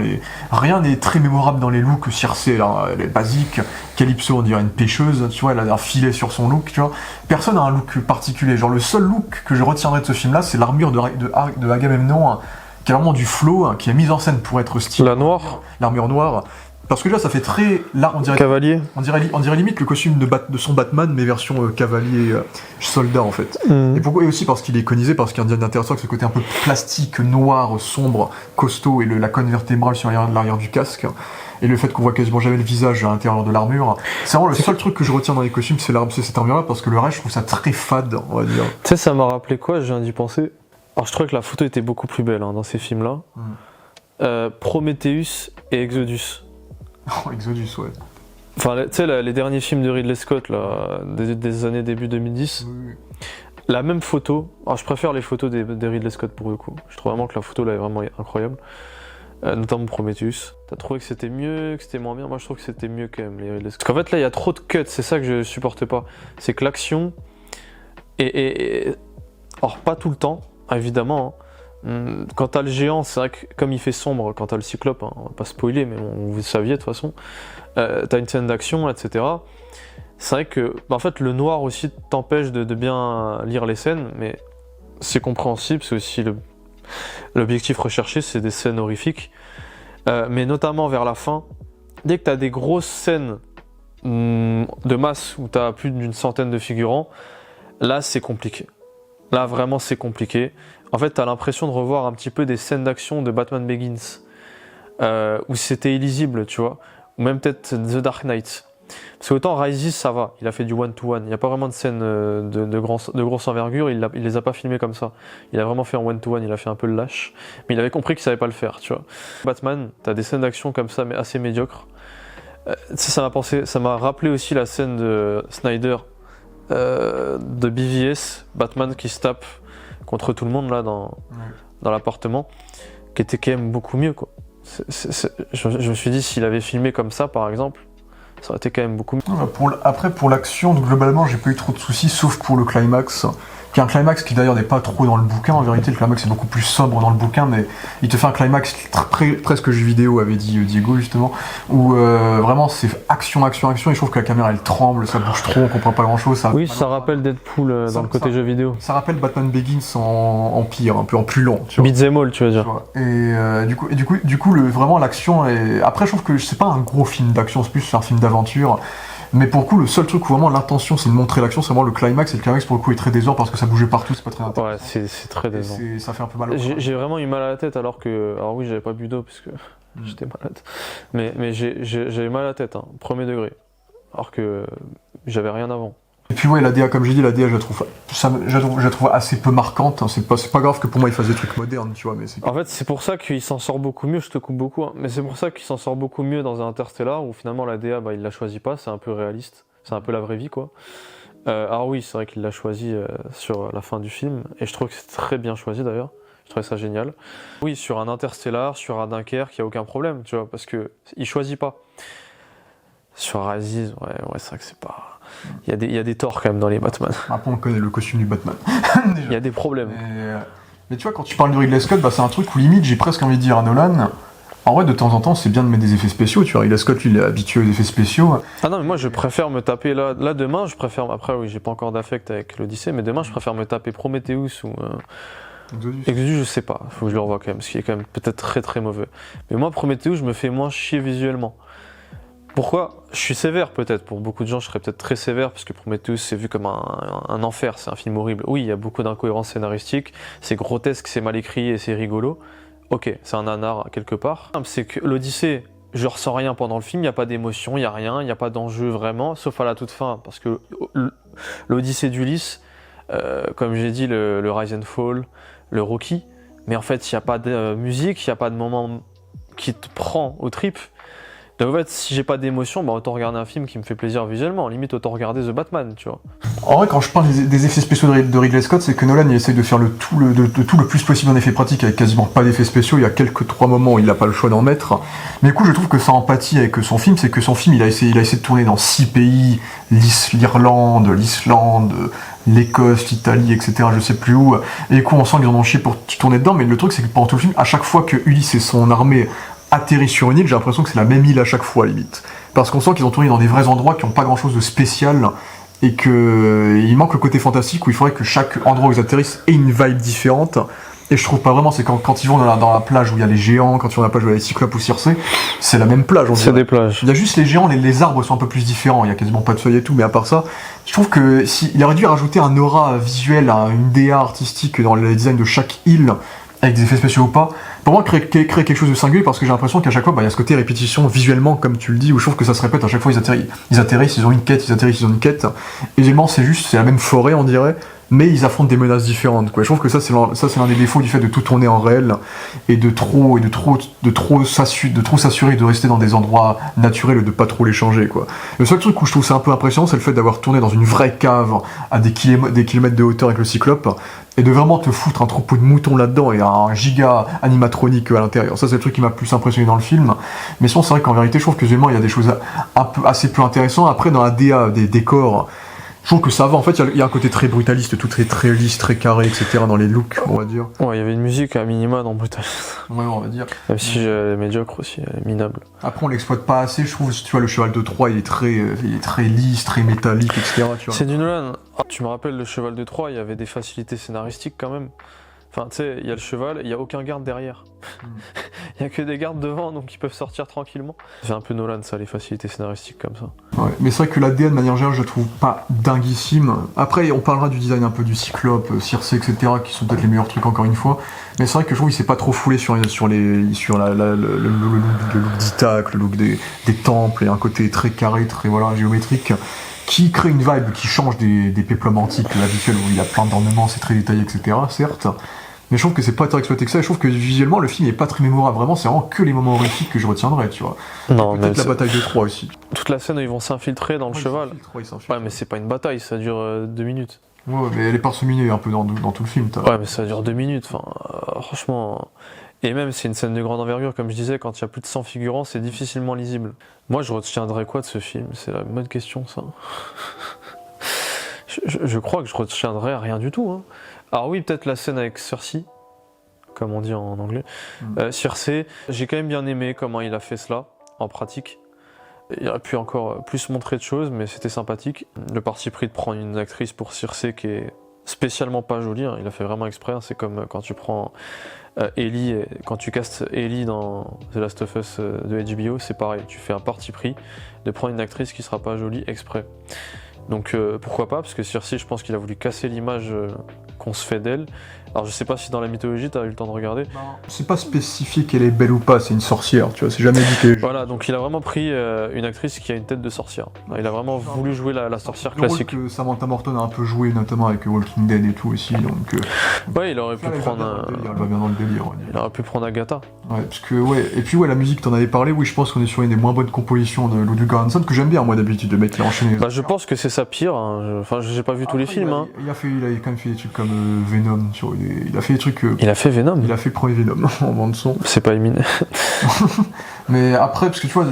Speaker 1: rien n'est très mémorable dans les looks. Circé, là, elle est basique. Calypso, on dirait une pêcheuse, tu vois, elle a un filet sur son look, tu vois. Personne n'a un look particulier. Genre, le seul look que je retiendrai de ce film-là, c'est l'armure de Agamemnon, hein, qui est vraiment du flow, hein, qui est mise en scène pour être stylée.
Speaker 2: La noire.
Speaker 1: L'armure noire. Parce que là, ça fait très. Là,
Speaker 2: Cavalier.
Speaker 1: On dirait limite le costume de son Batman, mais version cavalier, soldat en fait. Et aussi parce qu'il est iconisé, parce qu'il y a un intéressant avec ce côté un peu plastique, noir, sombre, costaud, et la colonne vertébrale sur l'arrière du casque. Et le fait qu'on voit quasiment jamais le visage à l'intérieur de l'armure. C'est vraiment le seul truc que je retiens dans les costumes, c'est cette armure-là, parce que le reste, je trouve ça très fade, on va dire.
Speaker 2: Tu sais, ça m'a rappelé quoi, je viens d'y penser. Alors, je trouvais que la photo était beaucoup plus belle dans ces films-là. Prometheus et Exodus.
Speaker 1: Oh, Exodus, ouais.
Speaker 2: Enfin, tu sais, les derniers films de Ridley Scott, là, des années début 2010.
Speaker 1: Oui.
Speaker 2: La même photo. Alors, je préfère les photos des Ridley Scott pour le coup. Je trouve vraiment que la photo là est vraiment incroyable. Notamment Prometheus. T'as trouvé que c'était mieux, que c'était moins bien? Moi, je trouve que c'était mieux quand même, les Ridley Scott. Parce qu'en fait, là, il y a trop de cuts. C'est ça que je supporte pas. C'est que l'action. Alors, pas tout le temps, évidemment. Quand t'as le géant, c'est vrai que comme il fait sombre, quand t'as le cyclope, on va pas spoiler, mais bon, vous saviez de toute façon, t'as une scène d'action, etc. C'est vrai que, en fait, le noir aussi t'empêche de bien lire les scènes, mais c'est compréhensible, c'est aussi l'objectif recherché, c'est des scènes horrifiques. Mais notamment vers la fin, dès que t'as des grosses scènes de masse où t'as plus d'une centaine de figurants, là c'est compliqué. Là vraiment c'est compliqué. En fait, t'as l'impression de revoir un petit peu des scènes d'action de Batman Begins, où c'était illisible, tu vois, ou même peut-être The Dark Knight. Parce que autant Rises, ça va, il a fait du one-to-one, il n'y a pas vraiment de scènes de grosse envergure, il les a pas filmées comme ça. Il a vraiment fait en one-to-one, il a fait un peu le lâche, mais il avait compris qu'il savait pas le faire, tu vois. Batman, t'as des scènes d'action comme ça, mais assez médiocres. Ça m'a rappelé aussi la scène de Snyder, de BVS, Batman qui se tape contre tout le monde là dans l'appartement, qui était quand même beaucoup mieux quoi. Je me suis dit s'il avait filmé comme ça par exemple, ça aurait été quand même beaucoup mieux.
Speaker 1: Après pour l'action, globalement j'ai pas eu trop de soucis sauf pour le climax. Qui est un climax qui d'ailleurs n'est pas trop dans le bouquin, en vérité le climax est beaucoup plus sobre dans le bouquin, mais il te fait un climax presque jeu vidéo, avait dit Diego justement, où vraiment c'est action, et je trouve que la caméra elle tremble, ça bouge trop, on comprend pas grand chose.
Speaker 2: Ça rappelle Deadpool dans le côté jeu vidéo.
Speaker 1: Ça rappelle Batman Begins en pire, un peu en plus long.
Speaker 2: Beat'em all tu veux dire.
Speaker 1: Et du coup vraiment l'action est... Après je trouve que c'est pas un gros film d'action, c'est plus un film d'aventure. Mais pour le coup, le seul truc où vraiment l'intention c'est de montrer l'action, c'est vraiment le climax, et le climax pour le coup est très décevant parce que ça bougeait partout, c'est pas très intéressant.
Speaker 2: Ouais, c'est très décevant.
Speaker 1: Ça fait un peu mal.
Speaker 2: J'ai vraiment eu mal à la tête alors oui, j'avais pas bu d'eau parce que j'étais malade. Mais j'avais mal à la tête, premier degré. Alors que j'avais rien avant.
Speaker 1: Et puis ouais, la DA, comme j'ai dit, la DA, je la trouve assez peu marquante. C'est pas grave que pour moi il fasse des trucs modernes, tu vois.
Speaker 2: En fait, c'est pour ça qu'il s'en sort beaucoup mieux. Je te coupe beaucoup, mais c'est pour ça qu'il s'en sort beaucoup mieux dans un Interstellar où finalement la DA, il la choisit pas. C'est un peu réaliste. C'est un peu la vraie vie, quoi. Alors oui, c'est vrai qu'il l'a choisi sur la fin du film, et je trouve que c'est très bien choisi d'ailleurs. Je trouvais ça génial. Oui, sur un Interstellar, sur un Dunkerque, il y a aucun problème, tu vois, parce que il choisit pas. Sur Aziz, ouais, c'est vrai que c'est pas. Il y a des torts quand même dans les Batman.
Speaker 1: Après, on connaît le costume du Batman.
Speaker 2: Il y a des problèmes.
Speaker 1: Mais tu vois, quand tu parles de Ridley Scott, c'est un truc où limite, j'ai presque envie de dire à Nolan. En vrai, de temps en temps, c'est bien de mettre des effets spéciaux. Tu vois, Ridley Scott, lui, il est habitué aux effets spéciaux.
Speaker 2: Ah non, mais moi, je préfère me taper là demain. Je préfère. Après, oui, j'ai pas encore d'affect avec l'Odyssée, mais demain, je préfère me taper Prometheus ou. Exodus, je sais pas. Faut que je le revoie quand même, parce qu'il est quand même peut-être très très mauvais. Mais moi, Prometheus, je me fais moins chier visuellement. Pourquoi? Je suis sévère peut-être, pour beaucoup de gens je serais peut-être très sévère parce que Prometheus c'est vu comme un enfer, c'est un film horrible. Oui, il y a beaucoup d'incohérences scénaristiques, c'est grotesque, c'est mal écrit et c'est rigolo. Ok, c'est un nanar quelque part. C'est que l'Odyssée, je ressens rien pendant le film, il n'y a pas d'émotion, il n'y a rien, il n'y a pas d'enjeu vraiment, sauf à la toute fin, parce que l'Odyssée d'Ulysse, comme j'ai dit, le Rise and Fall, le Rocky, mais en fait il n'y a pas de musique, il n'y a pas de moment qui te prend aux tripes. Donc en fait, si j'ai pas d'émotion, bah autant regarder un film qui me fait plaisir visuellement. Limite, autant regarder The Batman, tu vois.
Speaker 1: En vrai, quand je parle des effets spéciaux de Ridley Scott, c'est que Nolan il essaye de faire le tout le plus possible en effets pratiques avec quasiment pas d'effets spéciaux. Il y a quelques 3 moments où il n'a pas le choix d'en mettre. Mais du coup, je trouve que ça empathie avec son film, c'est que son film, il a essayé de tourner dans 6 pays, l'Irlande, l'Islande, l'Écosse, l'Italie, etc. Je sais plus où. Et du coup, on sent qu'ils en ont chié pour tourner dedans. Mais le truc, c'est que pendant tout le film, à chaque fois que Ulysse et son armée atterrissent sur une île, j'ai l'impression que c'est la même île à chaque fois, limite. Parce qu'on sent qu'ils ont tourné dans des vrais endroits qui n'ont pas grand-chose de spécial. Et qu'il manque le côté fantastique où il faudrait que chaque endroit où ils atterrissent ait une vibe différente. Et je trouve pas vraiment, c'est quand ils vont dans la plage où il y a les géants, quand ils vont dans la plage où il y a les cyclopes ou Circé, c'est la même plage.
Speaker 2: C'est des plages.
Speaker 1: Il y a juste les géants, les arbres sont un peu plus différents, il y a quasiment pas de feuilles et tout, mais à part ça, je trouve que il aurait dû rajouter un aura visuel, une DA artistique dans le design de chaque île, avec des effets spéciaux ou pas. Pour moi, créer quelque chose de singulier, parce que j'ai l'impression qu'à chaque fois, il y a ce côté répétition visuellement, comme tu le dis, où je trouve que ça se répète à chaque fois, ils atterrissent, ils ont une quête, ils atterrissent, ils ont une quête. Et visuellement, c'est la même forêt, on dirait, mais ils affrontent des menaces différentes, quoi. Je trouve que ça, c'est l'un des défauts du fait de tout tourner en réel, et de trop s'assurer de rester dans des endroits naturels et de pas trop les changer, quoi. Le seul truc où je trouve ça un peu impressionnant, c'est le fait d'avoir tourné dans une vraie cave à des kilomètres de hauteur avec le Cyclope, et de vraiment te foutre un troupeau de moutons là-dedans et un giga animatronique à l'intérieur. Ça, c'est le truc qui m'a plus impressionné dans le film. Mais sinon, c'est vrai qu'en vérité, je trouve que visuellement, il y a des choses assez peu intéressantes. Après, dans la DA des décors, je trouve que ça va. En fait, il y a un côté très brutaliste, tout très lisse, très carré, etc. dans les looks, on va dire.
Speaker 2: Ouais, il y avait une musique à minima dans Brutal.
Speaker 1: Ouais, on va dire.
Speaker 2: Même si elle est médiocre aussi, elle est minable.
Speaker 1: Après, on l'exploite pas assez, je trouve. Tu vois, le cheval de Troie, il est très lisse, très métallique, etc. Tu vois.
Speaker 2: C'est du Nolan. Tu me rappelles le cheval de Troie, il y avait des facilités scénaristiques quand même. Enfin, tu sais, il y a le cheval, il n'y a aucun garde derrière. Il n'y a que des gardes devant, donc ils peuvent sortir tranquillement. C'est un peu Nolan, ça, les facilités scénaristiques comme ça.
Speaker 1: Ouais, mais c'est vrai que la DA, de manière générale, je la trouve pas dinguissime. Après, on parlera du design un peu du Cyclope, Circé, etc., qui sont peut-être les meilleurs trucs, encore une fois. Mais c'est vrai que je trouve qu'il s'est pas trop foulé sur le look d'Ithaque, le look des temples, et un côté très carré, très géométrique, qui crée une vibe qui change des péplums antiques habituels où il y a plein d'ornements, c'est très détaillé, etc., certes. Mais je trouve que c'est pas tant exploité que ça, et je trouve que visuellement le film est pas très mémorable, vraiment c'est vraiment que les moments horrifiques que je retiendrai, tu vois.
Speaker 2: Non,
Speaker 1: peut-être la bataille de Troie aussi.
Speaker 2: Toute la scène où ils vont s'infiltrer dans le cheval. Ouais, mais c'est pas une bataille, ça dure 2 minutes.
Speaker 1: Ouais, mais elle est parseminée un peu dans tout le film.
Speaker 2: Ouais, mais ça dure 2 minutes, enfin, franchement... Et même, c'est une scène de grande envergure, comme je disais, quand il y a plus de 100 figurants, c'est difficilement lisible. Moi, je retiendrai quoi de ce film? C'est la bonne question, ça. Je crois que je retiendrai rien du tout, hein. Alors oui, peut-être la scène avec Cersei, comme on dit en anglais. Circé, j'ai quand même bien aimé comment il a fait cela, en pratique. Il aurait pu encore plus montrer de choses, mais c'était sympathique. Le parti pris de prendre une actrice pour Circé qui est spécialement pas jolie, hein. Il a fait vraiment exprès, hein. C'est comme quand tu prends Ellie, quand tu castes Ellie dans The Last of Us de HBO, c'est pareil, tu fais un parti pris de prendre une actrice qui sera pas jolie exprès. Donc pourquoi pas, parce que Circé, je pense qu'il a voulu casser l'image qu'on se fait d'elle. Alors je sais pas si dans la mythologie t'as eu le temps de regarder.
Speaker 1: C'est pas spécifié qu'elle est belle ou pas, c'est une sorcière, tu vois, c'est jamais dit qu'elle est...
Speaker 2: Voilà, donc il a vraiment pris une actrice qui a une tête de sorcière. Il a vraiment voulu jouer la sorcière classique.
Speaker 1: Le rôle que Samantha Morton a un peu joué, notamment avec Walking Dead et tout aussi, donc...
Speaker 2: Ouais, il aurait pu prendre
Speaker 1: elle va bien dans le délire,
Speaker 2: il aurait pu prendre Agatha.
Speaker 1: Ouais, parce que, ouais, et puis ouais, la musique, t'en avais parlé, oui, je pense qu'on est sur une des moins bonnes compositions de Ludwig Göransson, que j'aime bien, moi, d'habitude, le mec qui a enchaîné.
Speaker 2: Bah, je pense que c'est sa pire, hein. Enfin, j'ai pas vu tous les films, hein.
Speaker 1: Il a quand même fait des trucs comme Venom, tu vois, il a fait des trucs...
Speaker 2: Il a fait Venom.
Speaker 1: Il a fait le premier Venom en bande son.
Speaker 2: C'est pas Eminem.
Speaker 1: Mais après, parce que tu vois,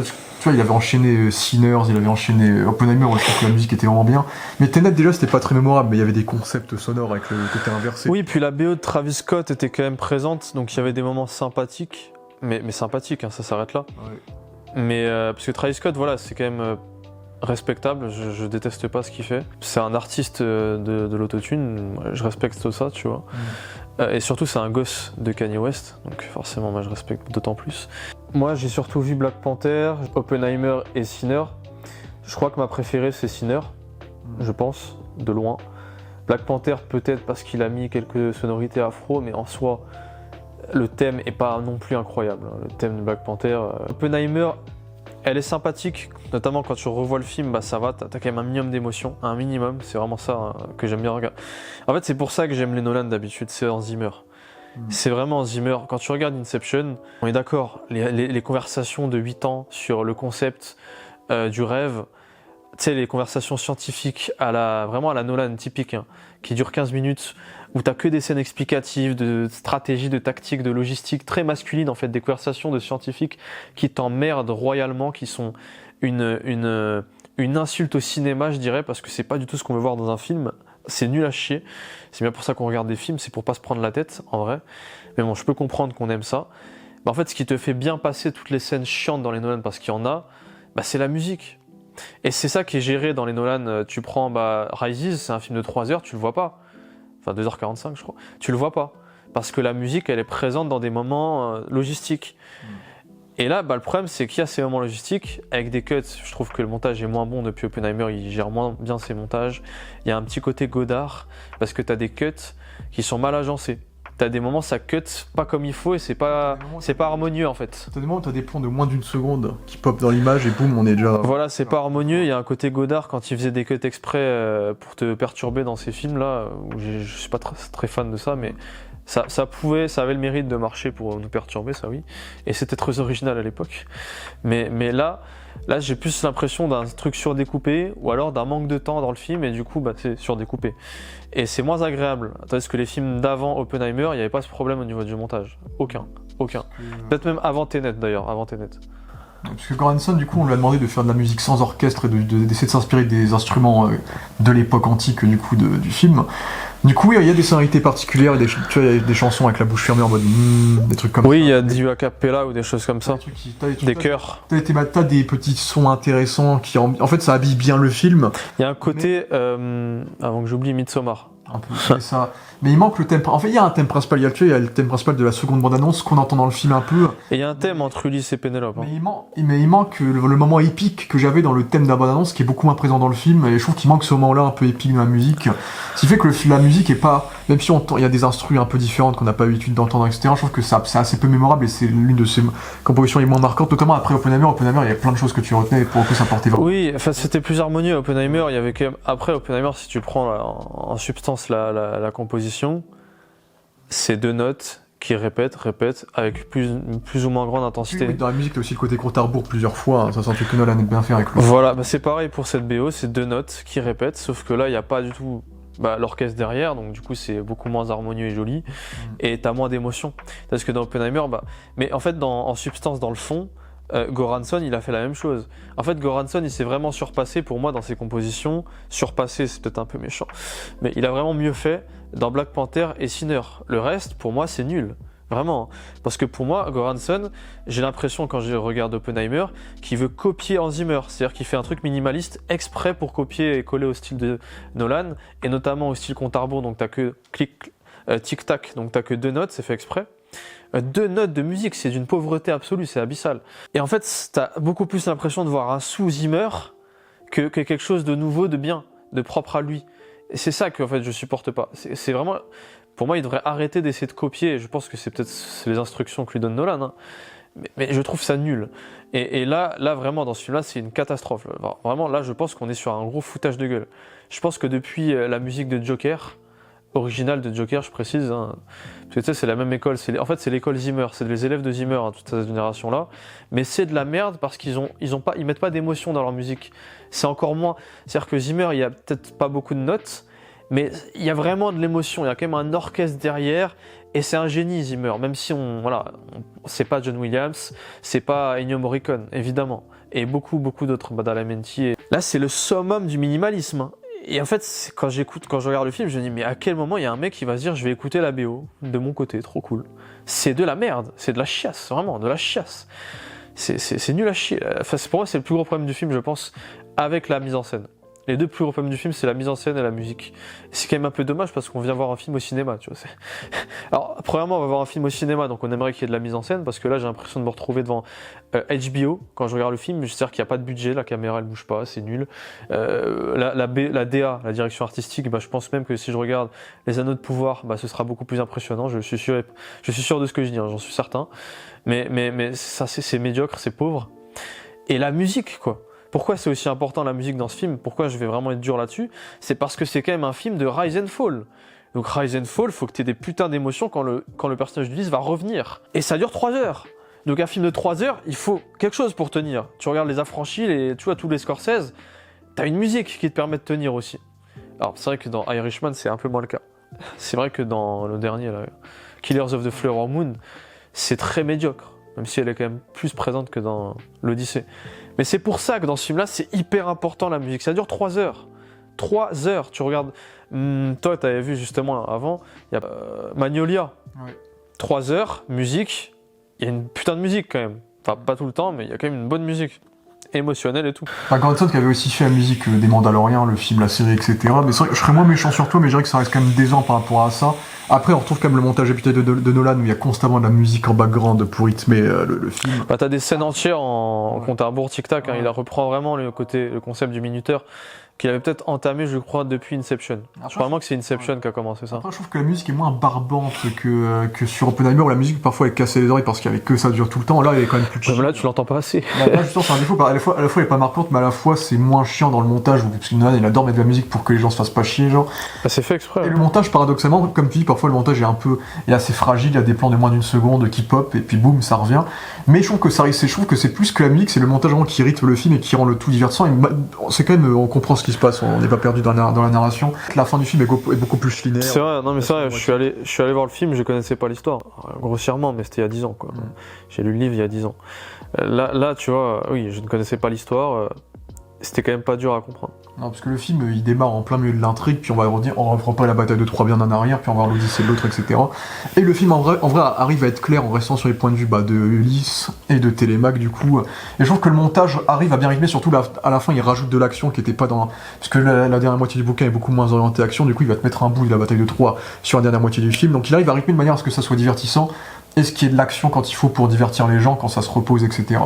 Speaker 1: il avait enchaîné Sinners, il avait enchaîné Oppenheimer, je trouve que la musique était vraiment bien. Mais Tenet, déjà, c'était pas très mémorable, mais il y avait des concepts sonores avec le côté inversé.
Speaker 2: Oui, puis la BO de Travis Scott était quand même présente, donc il y avait des moments sympathiques. Mais sympathiques, hein, ça s'arrête là.
Speaker 1: Ouais.
Speaker 2: Mais parce que Travis Scott, voilà, c'est quand même respectable, je déteste pas ce qu'il fait. C'est un artiste de l'autotune, je respecte ça, tu vois. Et surtout, c'est un gosse de Kanye West, donc forcément, moi je respecte d'autant plus. Moi, j'ai surtout vu Black Panther, Oppenheimer et Sinner. Je crois que ma préférée, c'est Sinner, je pense, de loin. Black Panther, peut-être parce qu'il a mis quelques sonorités afro, mais en soi, le thème est pas non plus incroyable. Le thème de Black Panther. Oppenheimer, elle est sympathique, notamment quand tu revois le film, bah ça va, t'as quand même un minimum d'émotion, un minimum, c'est vraiment ça que j'aime bien regarder. En fait, c'est pour ça que j'aime les Nolan d'habitude, c'est Hans Zimmer. C'est vraiment Zimmer. Quand tu regardes Inception, on est d'accord, les conversations de 8 ans sur le concept du rêve, tu sais, les conversations scientifiques vraiment à la Nolan typique, hein, qui durent 15 minutes, où t'as que des scènes explicatives, de stratégie, de tactique, de logistique, très masculines en fait, des conversations de scientifiques qui t'emmerdent royalement, qui sont une insulte au cinéma, je dirais, parce que c'est pas du tout ce qu'on veut voir dans un film. C'est nul à chier. C'est bien pour ça qu'on regarde des films, c'est pour pas se prendre la tête, en vrai. Mais bon, je peux comprendre qu'on aime ça. Mais en fait, ce qui te fait bien passer toutes les scènes chiantes dans les Nolan, parce qu'il y en a, c'est la musique. Et c'est ça qui est géré dans les Nolan. Tu prends Rises, c'est un film de 3 heures, tu le vois pas. Enfin, 2h45, je crois. Tu le vois pas. Parce que la musique, elle est présente dans des moments logistiques. Et là, le problème, c'est qu'il y a ces moments logistiques avec des cuts. Je trouve que le montage est moins bon depuis Oppenheimer, il gère moins bien ses montages. Il y a un petit côté Godard, parce que tu as des cuts qui sont mal agencés. Tu as des moments, ça cut pas comme il faut et c'est pas harmonieux en fait.
Speaker 1: T'as des moments où t'as des plans de moins d'une seconde qui pop dans l'image et boum, on est déjà...
Speaker 2: Voilà, c'est pas harmonieux. Il y a un côté Godard quand il faisait des cuts exprès pour te perturber dans ces films-là, où je suis pas très fan de ça, mais ça avait le mérite de marcher pour nous perturber, ça oui. Et c'était très original à l'époque. Mais là j'ai plus l'impression d'un truc surdécoupé ou alors d'un manque de temps dans le film et du coup c'est surdécoupé. Et c'est moins agréable. Tandis que les films d'avant Oppenheimer, il n'y avait pas ce problème au niveau du montage. Aucun. Peut-être même avant Tenet d'ailleurs,
Speaker 1: Parce que Goranson, du coup, on lui a demandé de faire de la musique sans orchestre et d'essayer de s'inspirer des instruments de l'époque antique du coup du film. Du coup, il y a des sonorités particulières, tu vois, il y a des chansons avec la bouche fermée en mode des trucs comme ça.
Speaker 2: Oui, il y a du a cappella ou des choses comme ça. Des chœurs.
Speaker 1: T'as des petits sons intéressants qui, en fait, ça habille bien le film.
Speaker 2: Il y a un côté, avant que j'oublie, Midsommar.
Speaker 1: Un peu, c'est ça. Mais il manque le thème. En fait, il y a un thème principal. Il y a le thème principal de la seconde bande-annonce qu'on entend dans le film un peu.
Speaker 2: Et il y a un thème entre Ulysse et Pénélope. Hein.
Speaker 1: Mais il manque le moment épique que j'avais dans le thème de la bande-annonce, qui est beaucoup moins présent dans le film. Et je trouve qu'il manque ce moment-là un peu épique de la musique. Ce qui fait que la musique est pas. Même si il y a des instrus un peu différentes qu'on n'a pas l'habitude d'entendre, etc. Je trouve que c'est assez peu mémorable et c'est l'une de ces compositions les moins marquantes, notamment après Oppenheimer. Oppenheimer, il y a plein de choses que tu retenais et pour le coup ça portait vraiment.
Speaker 2: Oui, enfin c'était plus harmonieux. Oppenheimer, il y avait quand même. Après Oppenheimer, si tu prends en substance la composition, c'est 2 notes qui répètent avec plus ou moins grande intensité.
Speaker 1: Oui, dans la musique, t'as aussi le côté compte à rebours plusieurs fois. Hein, ça sent que Nolan aime bien faire avec lui.
Speaker 2: Voilà, c'est pareil pour cette BO, c'est 2 notes qui répètent, sauf que là, il n'y a pas du tout l'orchestre derrière, donc du coup, c'est beaucoup moins harmonieux et joli, et t'as moins d'émotion. Parce que dans Oppenheimer, mais en fait, en substance, dans le fond, Goranson, il a fait la même chose. En fait, Goranson, il s'est vraiment surpassé pour moi dans ses compositions. Surpassé, c'est peut-être un peu méchant, mais il a vraiment mieux fait dans Black Panther et Sinner. Le reste, pour moi, c'est nul. Vraiment. Parce que pour moi, Goranson, j'ai l'impression, quand je regarde Oppenheimer, qu'il veut copier Hans Zimmer. C'est-à-dire qu'il fait un truc minimaliste exprès pour copier et coller au style de Nolan, et notamment au style compte à rebours, donc t'as que tic-tac, donc t'as que 2 notes, c'est fait exprès. 2 notes de musique, c'est d'une pauvreté absolue, c'est abyssal. Et en fait, t'as beaucoup plus l'impression de voir un sous-Zimmer que quelque chose de nouveau, de bien, de propre à lui. Et c'est ça que en fait, je supporte pas. C'est vraiment... Pour moi, il devrait arrêter d'essayer de copier. Je pense que c'est peut-être les instructions que lui donne Nolan. Hein. Mais je trouve ça nul. Et là, vraiment, dans ce film-là, c'est une catastrophe. Vraiment, là, je pense qu'on est sur un gros foutage de gueule. Je pense que depuis la musique de Joker, originale de Joker, je précise, hein, parce que tu sais, c'est la même école. En fait, c'est l'école Zimmer. C'est les élèves de Zimmer, hein, toute cette génération-là. Mais c'est de la merde parce qu'ils mettent pas d'émotion dans leur musique. C'est encore moins... C'est-à-dire que Zimmer, il y a peut-être pas beaucoup de notes, mais il y a vraiment de l'émotion, il y a quand même un orchestre derrière, et c'est un génie Zimmer, même si c'est pas John Williams, c'est pas Ennio Morricone, évidemment, et beaucoup d'autres, Badalamenti. Là, c'est le summum du minimalisme. Et en fait, quand je regarde le film, je me dis, mais à quel moment il y a un mec qui va se dire, je vais écouter la BO de mon côté, trop cool. C'est de la merde, c'est de la chiasse, vraiment, de la chiasse. C'est nul à chier. Enfin, pour moi, c'est le plus gros problème du film, je pense, avec la mise en scène. Les 2 plus gros problèmes du film, c'est la mise en scène et la musique. C'est quand même un peu dommage parce qu'on vient voir un film au cinéma, tu vois. Alors, premièrement, on va voir un film au cinéma, donc on aimerait qu'il y ait de la mise en scène parce que là, j'ai l'impression de me retrouver devant HBO quand je regarde le film. C'est-à-dire qu'il n'y a pas de budget, la caméra elle bouge pas, c'est nul. La DA, la direction artistique, je pense même que si je regarde Les Anneaux de Pouvoir, ce sera beaucoup plus impressionnant. Je suis sûr de ce que je dis, hein, j'en suis certain. Mais ça, c'est médiocre, c'est pauvre. Et la musique, quoi. Pourquoi c'est aussi important la musique dans ce film? Pourquoi je vais vraiment être dur là-dessus? C'est parce que c'est quand même un film de rise and fall. Donc Rise and Fall, faut que tu aies des putains d'émotions quand le personnage d'Ulysse va revenir. Et ça dure 3 heures. Donc un film de 3 heures, il faut quelque chose pour tenir. Tu regardes Les Affranchis, tu vois, tous les Scorsese, t'as une musique qui te permet de tenir aussi. Alors c'est vrai que dans Irishman, c'est un peu moins le cas. C'est vrai que dans le dernier, là, Killers of the Flower Moon, c'est très médiocre, même si elle est quand même plus présente que dans l'Odyssée. Mais c'est pour ça que dans ce film-là, c'est hyper important la musique. Ça dure 3 heures. 3 heures, tu regardes. Toi, t'avais vu justement avant, il y a Magnolia.
Speaker 1: Ouais.
Speaker 2: 3 heures, musique. Il y a une putain de musique quand même. Enfin, pas tout le temps, mais il y a quand même une bonne musique. Émotionnelle et tout.
Speaker 1: Grandson qui avait aussi fait la musique des Mandaloriens, le film, la série, etc. Mais c'est vrai que je serais moins méchant sur toi, mais je dirais que ça reste quand même décent par rapport à ça. Après, on retrouve quand même le montage épique de Nolan où il y a constamment de la musique en background pour rythmer le film.
Speaker 2: Bah, t'as des scènes entières en compte à rebours tic-tac. Hein. Il reprend vraiment le concept du minuteur qu'il avait peut-être entamé, je crois, depuis Inception. Je crois vraiment que c'est Inception qui a commencé ça.
Speaker 1: Après, je trouve que la musique est moins barbante que sur Oppenheimer où la musique parfois elle cassait les oreilles parce qu'il y avait que ça dure tout le temps. Là, elle est quand même plus chill.
Speaker 2: Là, tu l'entends pas assez.
Speaker 1: Là, justement, c'est un défaut. À la fois, elle est pas marquante, mais à la fois, c'est moins chiant dans le montage parce que Nolan, il adore mettre de la musique pour que les gens se fassent pas chier, genre.
Speaker 2: Bah, c'est fait exprès.
Speaker 1: Et le montage, paradoxalement, comme tu dis, parfois le montage est assez fragile. Il y a des plans de moins d'une seconde qui pop et puis boum, ça revient. Mais je trouve que c'est plus que la musique, c'est le montage vraiment qui rythme le film et qui rend le tout divertissant. Et c'est quand même, on comprend ce qui se passe, on n'est pas perdu dans la narration. La fin du film est beaucoup plus linéaire.
Speaker 2: C'est vrai, non mais c'est vrai, je suis allé voir le film, je connaissais pas l'histoire, grossièrement, mais c'était il y a 10 ans quoi. J'ai lu le livre il y a 10 ans. Là, tu vois, oui, je ne connaissais pas l'histoire, c'était quand même pas dur à comprendre.
Speaker 1: Non, parce que le film, il démarre en plein milieu de l'intrigue, puis on reprend pas la bataille de Troie bien en arrière, puis on va voir l'Odyssée de l'autre, etc. Et le film, en vrai, arrive à être clair en restant sur les points de vue de Ulysse et de Télémaque, du coup. Et je trouve que le montage arrive à bien rythmer, surtout à la fin, il rajoute de l'action qui était pas dans... Parce que la dernière moitié du bouquin est beaucoup moins orientée action, du coup, il va te mettre un bout de la bataille de Troie sur la dernière moitié du film. Donc il arrive à rythmer de manière à ce que ça soit divertissant, et ce qui est de l'action quand il faut pour divertir les gens, quand ça se repose, etc.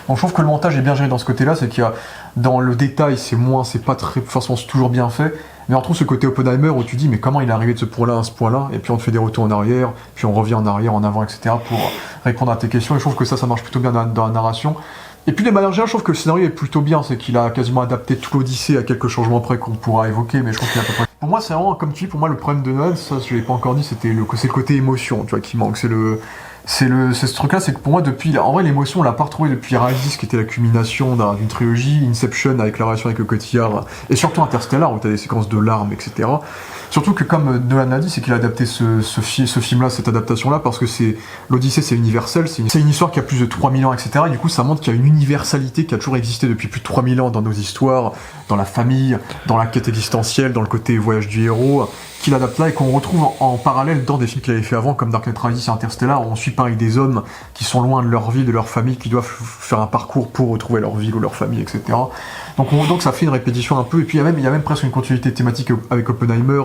Speaker 1: Donc je trouve que le montage est bien géré dans ce côté-là, c'est qu'il y a, dans le détail, c'est pas très, forcément c'est toujours bien fait, mais on trouve ce côté Oppenheimer où tu dis mais comment il est arrivé de ce point-là à ce point-là, et puis on te fait des retours en arrière, puis on revient en arrière, en avant, etc. pour répondre à tes questions, et je trouve que ça marche plutôt bien dans la narration. Et puis de manière générale, je trouve que le scénario est plutôt bien, c'est qu'il a quasiment adapté tout l'Odyssée à quelques changements près qu'on pourra évoquer, mais je trouve qu'il y a à peu près... Pour moi, c'est vraiment, comme tu dis, pour moi, le problème de Nolan, ça je l'ai pas encore dit, c'est le côté émotion, tu vois, qui manque, c'est ce truc-là, c'est que pour moi, en vrai, l'émotion, on l'a pas retrouvée depuis Rise, qui était la culmination d'une trilogie, Inception avec la relation avec le cotillard, et surtout Interstellar, où t'as des séquences de larmes, etc. Surtout que, comme Nolan l'a dit, c'est qu'il a adapté ce film-là, cette adaptation-là, parce que l'Odyssée, c'est universel, c'est une histoire qui a plus de 3000 ans, etc. Et du coup, ça montre qu'il y a une universalité qui a toujours existé depuis plus de 3000 ans dans nos histoires, dans la famille, dans la quête existentielle, dans le côté voyage du héros, qu'il adapte là et qu'on retrouve en parallèle dans des films qu'il avait fait avant, comme Dark Knight Rises et Interstellar, où on suit pareil des hommes qui sont loin de leur vie, de leur famille, qui doivent faire un parcours pour retrouver leur ville ou leur famille, etc. Donc ça fait une répétition un peu, et puis il y a même presque une continuité thématique avec Oppenheimer,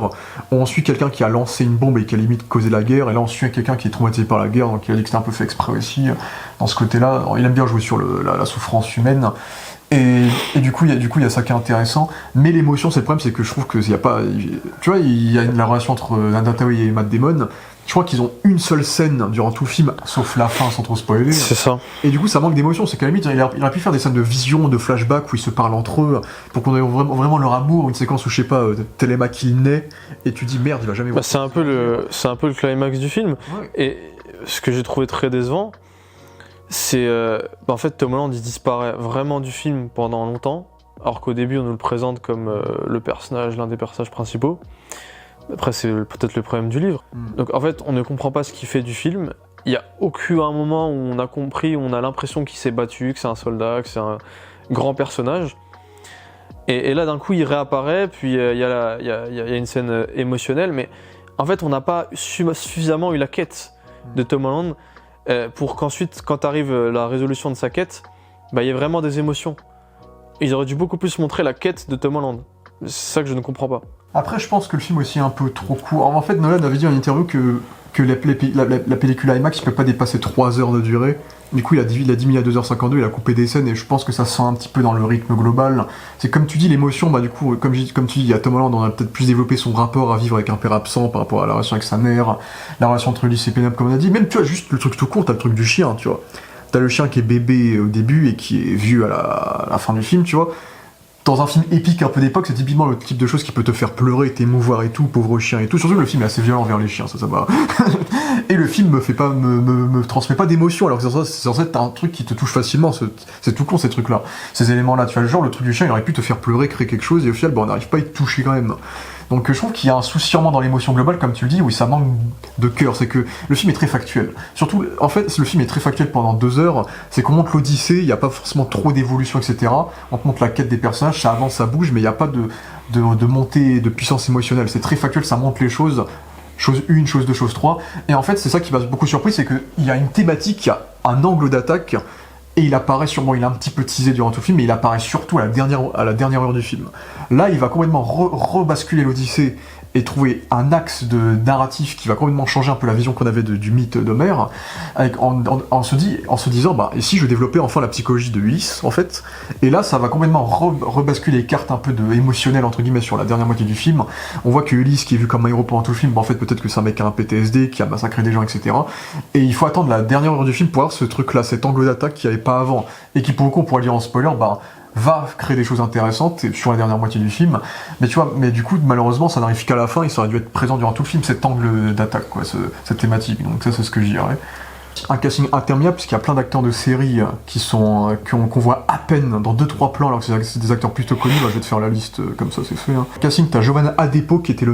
Speaker 1: où on suit quelqu'un qui a lancé une bombe et qui a limite causé la guerre, et là on suit quelqu'un qui est traumatisé par la guerre, donc il a dit que c'était un peu fait exprès aussi, dans ce côté-là. Alors, il aime bien jouer sur la souffrance humaine. Et du coup, il y a ça qui est intéressant, mais l'émotion, c'est le problème, c'est que je trouve que il y a pas, tu vois, il y a la relation entre Anna Thaoué et Matt Damon. Je crois qu'ils ont une seule scène durant tout le film, sauf la fin, sans trop spoiler.
Speaker 2: C'est ça.
Speaker 1: Et du coup, ça manque d'émotion. C'est qu'à la limite, il aurait pu faire des scènes de vision, de flashback où ils se parlent entre eux, pour qu'on ait vraiment leur amour, une séquence où, je sais pas, Télémaque il naît, et tu dis merde, il va jamais voir.
Speaker 2: C'est un peu le climax du film.
Speaker 1: Ouais.
Speaker 2: Et ce que j'ai trouvé très décevant, c'est en fait Tom Holland il disparaît vraiment du film pendant longtemps, alors qu'au début on nous le présente comme l'un des personnages principaux. Après c'est peut-être le problème du livre. Donc en fait on ne comprend pas ce qu'il fait du film. Il n'y a aucun moment où on a compris, où on a l'impression qu'il s'est battu, que c'est un soldat, que c'est un grand personnage. Et là d'un coup il réapparaît, puis il y a une scène émotionnelle, mais en fait on n'a pas suffisamment eu la quête de Tom Holland pour qu'ensuite, quand arrive la résolution de sa quête, il y ait vraiment des émotions. Ils auraient dû beaucoup plus montrer la quête de Tom Holland. C'est ça que je ne comprends pas.
Speaker 1: Après, je pense que le film aussi est un peu trop court. En fait, Nolan avait dit en interview que la pellicule IMAX ne peut pas dépasser 3 heures de durée. Du coup, il a mis à 2h52, il a coupé des scènes, et je pense que ça se sent un petit peu dans le rythme global. C'est comme tu dis, l'émotion, du coup, comme tu dis, il y a Tom Holland, on a peut-être plus développé son rapport à vivre avec un père absent par rapport à la relation avec sa mère, la relation entre Ulysse et Pénélope, comme on a dit. Même, tu vois, juste le truc tout court, t'as le truc du chien, tu vois. T'as le chien qui est bébé au début et qui est vieux à la fin du film, tu vois. dans un film épique un peu d'époque, c'est typiquement le type de chose qui peut te faire pleurer, t'émouvoir et tout, pauvre chien et tout. Surtout que le film est assez violent envers les chiens, ça va. Et le film me transmet pas d'émotion, alors que c'est censé être un truc qui te touche facilement. C'est tout con ces trucs-là. Ces éléments-là, tu vois, le genre, le truc du chien, il aurait pu te faire pleurer, créer quelque chose, et au final, on n'arrive pas à y toucher quand même. Donc je trouve qu'il y a un souci dans l'émotion globale, comme tu le dis, où ça manque de cœur. C'est que le film est très factuel. Surtout, en fait, le film est très factuel pendant 2 heures. C'est qu'on montre l'Odyssée, il n'y a pas forcément trop d'évolution, etc. On te montre la quête des personnages, ça avance, ça bouge, mais il n'y a pas de montée de puissance émotionnelle. C'est très factuel, ça montre les choses. Chose 1, chose 2, chose 3. Et en fait, c'est ça qui m'a beaucoup surpris, c'est qu'il y a une thématique, il y a un angle d'attaque, et il apparaît sûrement, il a un petit peu teasé durant tout le film, mais il apparaît surtout à la dernière heure du film. Là, il va complètement rebasculer l'Odyssée et trouver un axe de narratif qui va complètement changer un peu la vision qu'on avait du mythe d'Homère, en se disant, et si je développais enfin la psychologie de Ulysse, en fait, et là, ça va complètement rebasculer les cartes un peu émotionnelles, entre guillemets, sur la dernière moitié du film. On voit que Ulysse, qui est vu comme un héros pendant tout le film, en fait, peut-être que c'est un mec qui a un PTSD, qui a massacré des gens, etc. Et il faut attendre la dernière heure du film pour voir ce truc-là, cet angle d'attaque qu'il n'y avait pas avant, et qui, pour le coup, on pourrait le dire en spoiler, va créer des choses intéressantes sur la dernière moitié du film, mais tu vois, mais du coup malheureusement ça n'arrive qu'à la fin, et ça aurait dû être présent durant tout le film, cet angle d'attaque, quoi, cette thématique. Donc ça c'est ce que je dirais. Un casting interminable, puisqu'il y a plein d'acteurs de série qu'on voit à peine dans 2-3 plans, alors que c'est des acteurs plutôt connus. Je vais te faire la liste comme ça, c'est fait. Casting, t'as Jovan Adepo qui était le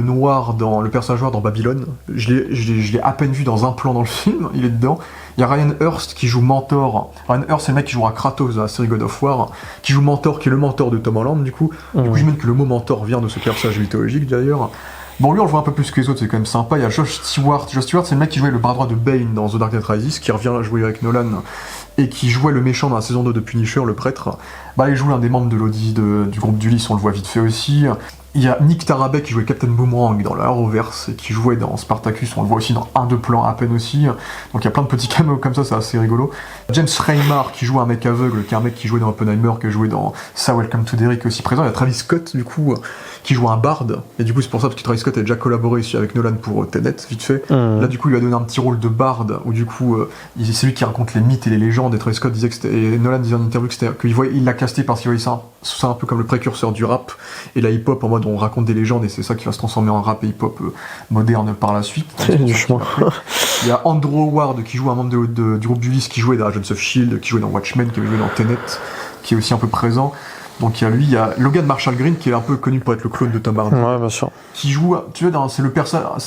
Speaker 1: personnage noir dans Babylone. Je l'ai à peine vu dans un plan dans le film, il est dedans. Il y a Ryan Hurst qui joue Mentor. Ryan Hurst, c'est le mec qui jouera Kratos dans la série God of War, qui joue Mentor, qui est le mentor de Tom Holland, du coup. Du coup, j'imagine que le mot mentor vient de ce personnage mythologique, d'ailleurs. Bon, lui, on le voit un peu plus que les autres, c'est quand même sympa. Il y a Josh Stewart. Josh Stewart, c'est le mec qui jouait le bras droit de Bane dans The Dark Knight Rises, qui revient jouer avec Nolan, et qui jouait le méchant dans la saison 2 de Punisher, le prêtre. Il joue un des membres de l'Odyssée du groupe d'Ulysse, on le voit vite fait aussi. Il y a Nick Tarabek qui jouait Captain Boomerang dans le Arrowverse, et qui jouait dans Spartacus, on le voit aussi dans 1-2 plans à peine aussi. Donc il y a plein de petits cameos comme ça, c'est assez rigolo. James Remar qui joue un mec aveugle, qui est un mec qui jouait dans Oppenheimer, qui a joué dans Ça Welcome to Derry, qui est aussi présent. Il y a Travis Scott, du coup, qui joue un barde, et du coup c'est pour ça, parce que Travis Scott a déjà collaboré ici avec Nolan pour Tenet, vite fait. Là du coup il lui a donné un petit rôle de barde, où du coup c'est lui qui raconte les mythes et les légendes, et Travis Scott disait et Nolan disait en interview qu'il l'a casté parce qu'il voyait ça, c'est un peu comme le précurseur du rap et la hip-hop, en mode on raconte des légendes, et c'est ça qui va se transformer en rap et hip-hop moderne par la suite.
Speaker 2: Du chemin.
Speaker 1: Il y a Andrew Howard qui joue un membre du groupe d'Ulysse, qui jouait dans Agents of S.H.I.E.L.D., qui jouait dans Watchmen, qui avait joué dans Tenet, qui est aussi un peu présent. Donc il y a lui, il y a Logan Marshall Green, qui est un peu connu pour être le clone de Tom Hardy.
Speaker 2: Ouais, bien sûr.
Speaker 1: Qui joue, tu vois, c'est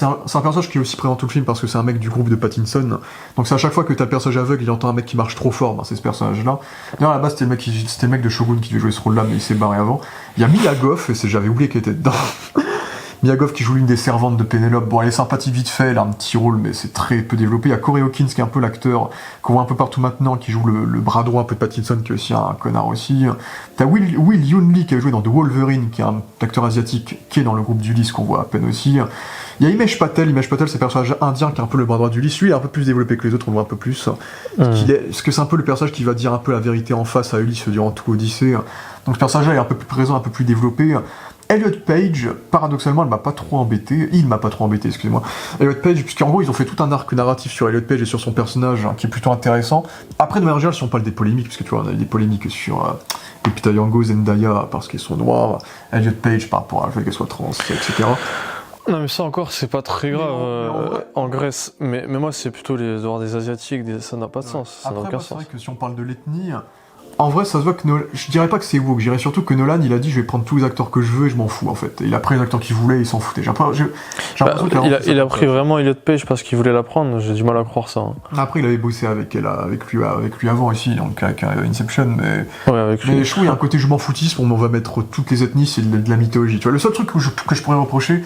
Speaker 1: un personnage qui est aussi présent dans tout le film, parce que c'est un mec du groupe de Pattinson. Donc c'est à chaque fois que t'as le personnage aveugle, il entend un mec qui marche trop fort, c'est ce personnage-là. D'ailleurs, à la base, c'était le mec de Shogun qui devait jouer ce rôle-là, mais il s'est barré avant. Il y a Mia Goth, et j'avais oublié qu'elle était dedans. Mia Goth qui joue l'une des servantes de Pénélope. Bon, elle est sympathique vite fait, elle a un petit rôle, mais c'est très peu développé. Il y a Corey Hawkins qui est un peu l'acteur qu'on voit un peu partout maintenant, qui joue le bras droit un peu de Pattinson, qui est aussi un connard aussi. T'as Will Yoon Lee qui a joué dans The Wolverine, qui est un acteur asiatique, qui est dans le groupe d'Ulysse, qu'on voit à peine aussi. Il y a Himesh Patel, c'est le personnage indien qui est un peu le bras droit d'Ulysse. Lui, il est un peu plus développé que les autres, on le voit un peu plus. Parce que c'est un peu le personnage qui va dire un peu la vérité en face à Ulysse durant tout l'Odyssée. Donc ce personnage-là est un peu plus présent, un peu plus développé. Elliot Page, paradoxalement, il m'a pas trop embêté, excusez-moi. Elliot Page, puisqu'en gros, ils ont fait tout un arc narratif sur Elliot Page et sur son personnage, qui est plutôt intéressant. Après, de manière générale, si on parle des polémiques, parce que tu vois, on a eu des polémiques sur Lupita Nyong'o, Zendaya, parce qu'elles sont noires, Elliot Page par rapport à le fait qu'elle soit trans, etc.
Speaker 2: Non mais ça encore c'est pas très grave en Grèce, mais moi c'est plutôt les devoirs des Asiatiques, ça n'a pas de sens, ça n'a aucun sens. C'est vrai
Speaker 1: que si on parle de l'ethnie, en vrai ça se voit que je dirais pas que c'est woke, je dirais surtout que Nolan il a dit je vais prendre tous les acteurs que je veux et je m'en fous en fait. Et il a pris les acteurs qu'il voulait, il s'en foutait.
Speaker 2: Il a pris vraiment Elliot Page parce qu'il voulait la prendre, j'ai du mal à croire ça.
Speaker 1: Après il avait bossé avec lui avant aussi, donc avec Inception, mais
Speaker 2: avec lui.
Speaker 1: Mais je trouve qu'il y a un côté je m'en foutisme, on va mettre toutes les ethnies, c'est de la mythologie. Tu vois, le seul truc que je pourrais reprocher,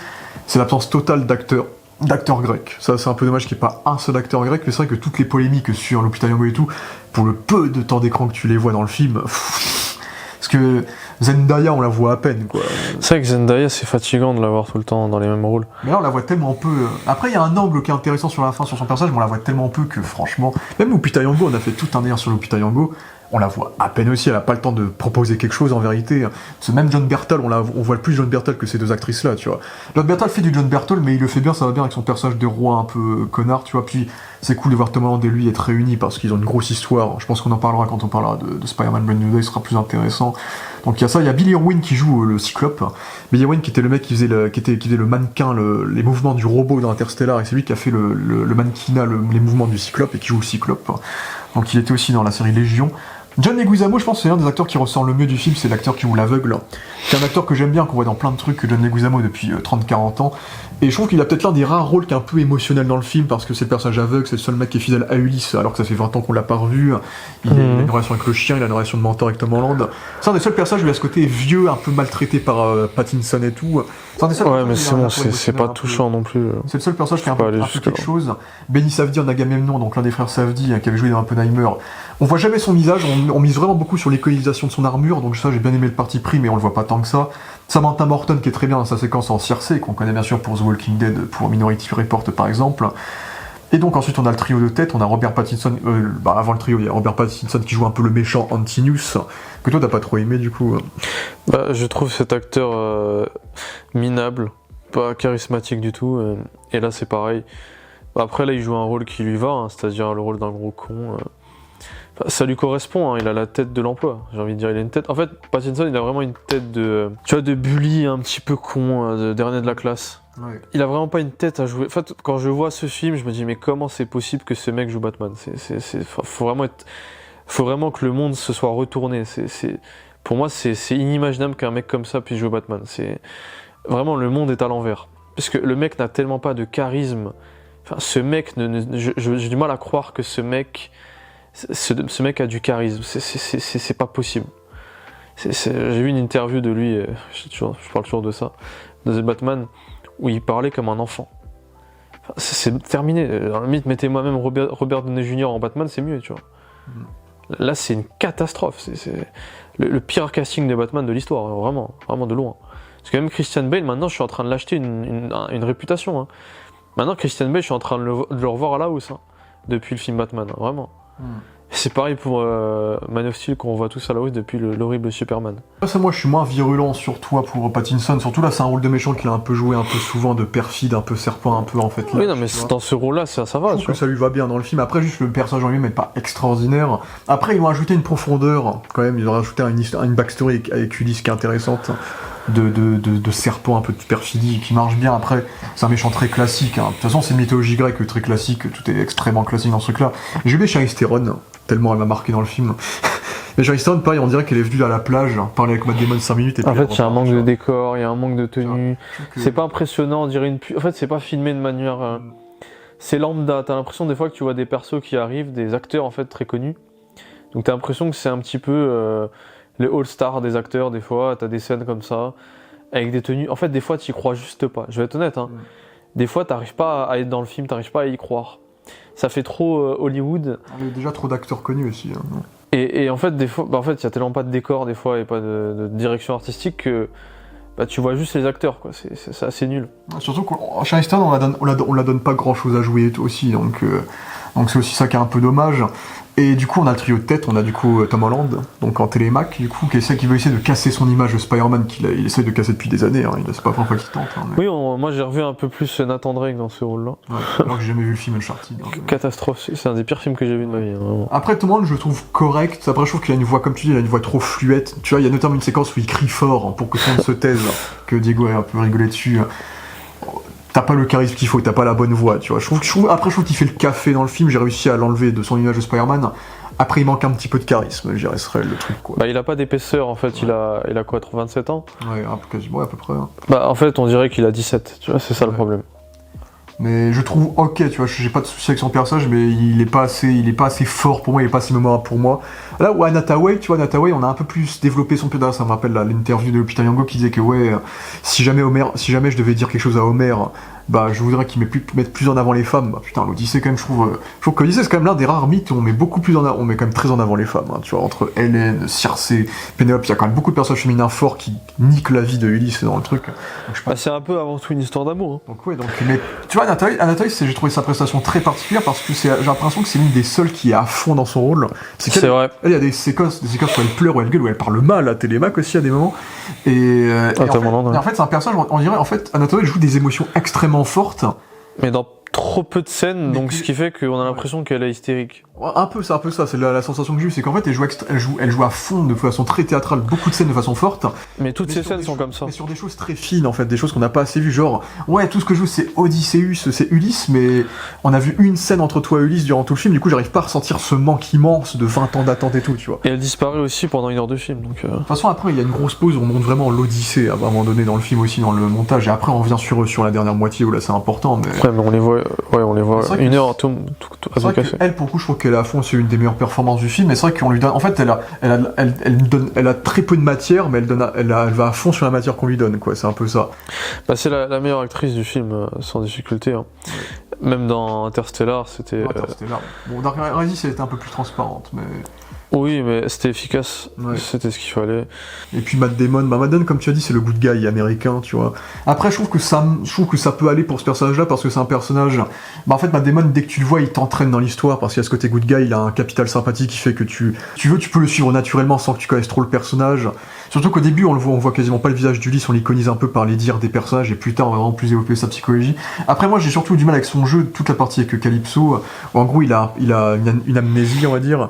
Speaker 1: c'est l'absence totale d'acteurs grecs. Ça, c'est un peu dommage qu'il n'y ait pas un seul acteur grec, mais c'est vrai que toutes les polémiques sur Lupita Nyong'o et tout, pour le peu de temps d'écran que tu les vois dans le film, parce que Zendaya, on la voit à peine, quoi.
Speaker 2: C'est vrai que Zendaya, c'est fatigant de la voir tout le temps dans les mêmes rôles.
Speaker 1: Mais là, on la voit tellement peu. Après, il y a un angle qui est intéressant sur la fin, sur son personnage, mais on la voit tellement peu que, franchement, même Lupita Nyong'o, on a fait tout un délire sur Lupita Nyong'o, on la voit à peine aussi, elle a pas le temps de proposer quelque chose en vérité. Ce même John Bertal, on voit le plus John Bertal que ces deux actrices-là, tu vois. John Bertal fait du John Bertal, mais il le fait bien, ça va bien avec son personnage de roi un peu connard, tu vois. Puis c'est cool de voir Tom Holland et lui être réunis parce qu'ils ont une grosse histoire. Je pense qu'on en parlera quand on parlera de Spider-Man Brand New Day, ce sera plus intéressant. Donc il y a ça, il y a Billy Irwin qui joue le Cyclope. Billy Irwin qui était le mec qui faisait le mannequin, les mouvements du robot dans Interstellar, et c'est lui qui a fait le mannequinat, les mouvements du Cyclope, et qui joue le Cyclope. Donc il était aussi dans la série Légion. John Leguizamo, je pense que c'est l'un des acteurs qui ressort le mieux du film, c'est l'acteur qui joue l'aveugle. C'est un acteur que j'aime bien, qu'on voit dans plein de trucs, John Leguizamo, depuis 30-40 ans. Et je trouve qu'il a peut-être l'un des rares rôles qui est un peu émotionnel dans le film, parce que c'est le personnage aveugle, c'est le seul mec qui est fidèle à Ulysse, alors que ça fait 20 ans qu'on l'a pas revu. Il a une relation avec le chien, il a une relation de mentor avec Tom Holland. C'est un des seuls personnages où il a ce côté vieux, un peu maltraité par Pattinson et tout.
Speaker 2: Ouais, mais c'est bon, c'est pas touchant non plus.
Speaker 1: C'est le seul personnage qui a un peu quelque chose. Benny Safdie en Agamemnon, donc l'un des frères Safdie, qui avait joué dans Oppenheimer. On voit jamais son visage, on mise vraiment beaucoup sur l'iconisation de son armure, donc ça j'ai bien aimé le parti pris, mais on le voit pas tant que ça. Samantha Morton qui est très bien dans sa séquence en Circe, qu'on connaît bien sûr pour The Walking Dead, pour Minority Report par exemple. Et donc ensuite on a le trio de tête, on a Robert Pattinson, avant le trio il y a Robert Pattinson qui joue un peu le méchant Antinous, que toi t'as pas trop aimé du coup.
Speaker 2: Je trouve cet acteur minable, pas charismatique du tout, et là c'est pareil. Après là il joue un rôle qui lui va, c'est-à-dire le rôle d'un gros con. Ça lui correspond, il a la tête de l'emploi, j'ai envie de dire, il a une tête... En fait, Pattinson, il a vraiment une tête de... Tu vois, de bully un petit peu con, de dernier de la classe.
Speaker 1: Ouais.
Speaker 2: Il a vraiment pas une tête à jouer... En fait, quand je vois ce film, je me dis, mais comment c'est possible que ce mec joue Batman ? Faut vraiment que le monde se soit retourné. Pour moi, c'est inimaginable qu'un mec comme ça puisse jouer Batman. Vraiment, le monde est à l'envers. Parce que le mec n'a tellement pas de charisme. Enfin, ce mec, j'ai du mal à croire que ce mec a du charisme, c'est pas possible. J'ai vu une interview de lui, je parle toujours de ça, de The Batman, où il parlait comme un enfant. Enfin, c'est terminé. Dans la limite, mettez moi-même Robert Downey Jr. en Batman, c'est mieux, tu vois. Là, c'est une catastrophe. C'est le pire casting de Batman de l'histoire, vraiment, vraiment de loin. Parce que même Christian Bale, maintenant, je suis en train de l'acheter une réputation. Maintenant, Christian Bale, je suis en train de le revoir à la hausse, depuis le film Batman, vraiment. C'est pareil pour Man of Steel qu'on voit tous à la hausse depuis l'horrible Superman.
Speaker 1: Ça, moi je suis moins virulent sur toi pour Pattinson, surtout là c'est un rôle de méchant qu'il a un peu joué un peu souvent, de perfide, un peu serpent, un peu en fait. Là,
Speaker 2: oui non mais dans ce rôle là ça va.
Speaker 1: Je trouve que ça lui va bien dans le film, après juste le personnage en lui-même n'est pas extraordinaire. Après ils ont ajouté une profondeur quand même, ils ont rajouté une backstory avec Ulysse qui est intéressante. De serpent, un peu de perfidie qui marche bien. Après, c'est un méchant très classique. De toute façon, c'est une mythologie grecque très classique, tout est extrêmement classique dans ce truc-là. J'ai aimé Charlize Theron, tellement elle m'a marqué dans le film. Mais Charlize Theron, pareil, on dirait qu'elle est venue à la plage, parler avec Matt Damon 5 minutes. Et
Speaker 2: en fait, il y a un manque de décor, il y a un manque de tenue. C'est pas impressionnant, on dirait En fait, c'est pas filmé de manière. C'est lambda. T'as l'impression des fois que tu vois des persos qui arrivent, des acteurs en fait très connus. Donc t'as l'impression que c'est un petit peu. Les all-stars des acteurs, des fois, t'as des scènes comme ça, avec des tenues. En fait, des fois, t'y crois juste pas. Je vais être honnête, Des fois, t'arrives pas à être dans le film, t'arrives pas à y croire. Ça fait trop Hollywood.
Speaker 1: Il y a déjà trop d'acteurs connus aussi.
Speaker 2: Et en fait, des fois, il y a tellement pas de décor, des fois, et pas de direction artistique que tu vois juste les acteurs, quoi. C'est assez nul. Surtout
Speaker 1: qu'en Charlize Theron, on la donne pas grand-chose à jouer aussi, donc c'est aussi ça qui est un peu dommage. Et du coup, on a le trio de tête, on a du coup Tom Holland, donc en télémac, du coup, qui veut essayer de casser son image de Spider-Man qu'il essaie de casser depuis des années, c'est pas la première fois qu'il tente.
Speaker 2: Mais... Oui, moi j'ai revu un peu plus Nathan Drake dans ce rôle-là.
Speaker 1: Ouais, alors que j'ai jamais vu le film Uncharted.
Speaker 2: Catastrophe, c'est un des pires films que j'ai vu de ma vie. Vraiment.
Speaker 1: Après, Tom Holland, je le trouve correct, après je trouve qu'il a une voix, comme tu dis, il a une voix trop fluette. Tu vois, il y a notamment une séquence où il crie fort pour que tout le monde se taise, que Diego a un peu rigolé dessus. T'as pas le charisme qu'il faut, t'as pas la bonne voix, tu vois. Je trouve qu'il fait le café dans le film, j'ai réussi à l'enlever de son image de Spider-Man. Après, il manque un petit peu de charisme, je dirais, ce serait le truc, quoi.
Speaker 2: Il a pas d'épaisseur, en fait, il a quoi, 27 ans ?
Speaker 1: Ouais, quasiment, à peu près.
Speaker 2: En fait, on dirait qu'il a 17, tu vois, c'est ça le problème.
Speaker 1: Mais je trouve ok, tu vois, j'ai pas de souci avec son personnage, mais il est pas assez fort pour moi, il est pas assez mémorable pour moi. Là où Anna Thaoué, tu vois, Anna Thaoué, on a un peu plus développé son personnage, ça me rappelle l'interview de Lupita Nyong'o qui disait que si jamais je devais dire quelque chose à Homer, je voudrais qu'il mette plus en avant les femmes. Putain, l'Odyssée quand même, je trouve que l'Odyssée c'est quand même l'un des rares mythes où on met quand même très en avant les femmes, tu vois, entre Hélène, Circe, Pénélope, il y a quand même beaucoup de personnages féminins forts qui niquent la vie de Ulysse dans le truc. Donc,
Speaker 2: c'est un peu avant tout une histoire d'amour.
Speaker 1: Donc mais tu vois, Anna Thaoué, j'ai trouvé sa prestation très particulière parce que j'ai l'impression que c'est l'une des seules qui est à fond dans son rôle.
Speaker 2: C'est vrai.
Speaker 1: Il y a des séquences où elle pleure, où elle gueule, où elle parle mal à Télémac aussi à des moments. En fait, c'est un personnage, on dirait, en fait, Anna Thaoué joue des émotions extrêmement fortes.
Speaker 2: Mais dans trop peu de scènes,
Speaker 1: Mais
Speaker 2: donc
Speaker 1: que-
Speaker 2: ce qui fait qu'on a l'impression qu'elle est hystérique.
Speaker 1: Ouais, un peu ça, c'est la sensation que j'ai eue, c'est qu'en fait elle joue à fond de façon très théâtrale, beaucoup de scènes de façon forte.
Speaker 2: Mais toutes
Speaker 1: Mais
Speaker 2: ces
Speaker 1: sur
Speaker 2: scènes
Speaker 1: des
Speaker 2: sont
Speaker 1: choses-
Speaker 2: comme ça.
Speaker 1: Mais sur des choses très fines en fait, des choses qu'on n'a pas assez vues, genre ouais tout ce que je joue c'est Odysseus, c'est Ulysse, mais on a vu une scène entre toi et Ulysse durant tout le film, du coup j'arrive pas à ressentir ce manque immense de 20 ans d'attente et tout, tu vois.
Speaker 2: Et elle disparaît aussi pendant 1 heure de film, donc...
Speaker 1: De toute façon après il y a une grosse pause où on montre vraiment l'Odyssée à un moment donné dans le film aussi, dans le montage, et après on revient sur la dernière moitié où là c'est important, mais...
Speaker 2: Ouais, mais on les voit,
Speaker 1: C'est vrai que-
Speaker 2: 1 heure tout à
Speaker 1: C'est
Speaker 2: tout
Speaker 1: vrai
Speaker 2: casser.
Speaker 1: qu'elle, pour le coup, je trouve qu'elle a à fond, c'est une des meilleures performances du film. Mais c'est vrai qu'on lui donne. En fait, elle a très peu de matière, mais elle va à fond sur la matière qu'on lui donne, quoi. C'est un peu ça.
Speaker 2: Bah, c'est la meilleure actrice du film, sans difficulté. Hein. Même dans Interstellar, c'était...
Speaker 1: Interstellar. Bon, Dark Rises, elle était un peu plus transparente, mais.
Speaker 2: Oui, mais c'était efficace,
Speaker 1: Ouais.
Speaker 2: c'était ce qu'il fallait.
Speaker 1: Et puis Matt Damon, Matt Damon, comme tu as dit, c'est le good guy américain, tu vois. Après, je trouve que ça peut aller pour ce personnage-là parce que c'est un personnage. Bah, en fait, Matt Damon, dès que tu le vois, il t'entraîne dans l'histoire parce qu'il y a ce côté good guy, il a un capital sympathie qui fait que tu peux le suivre naturellement sans que tu connaisses trop le personnage. Surtout qu'au début, on voit quasiment pas le visage d'Ulysse, on l'iconise un peu par les dires des personnages et plus tard, on va vraiment plus développer sa psychologie. Après, moi, j'ai surtout du mal avec son jeu, toute la partie avec Calypso, où en gros, il a une amnésie, on va dire.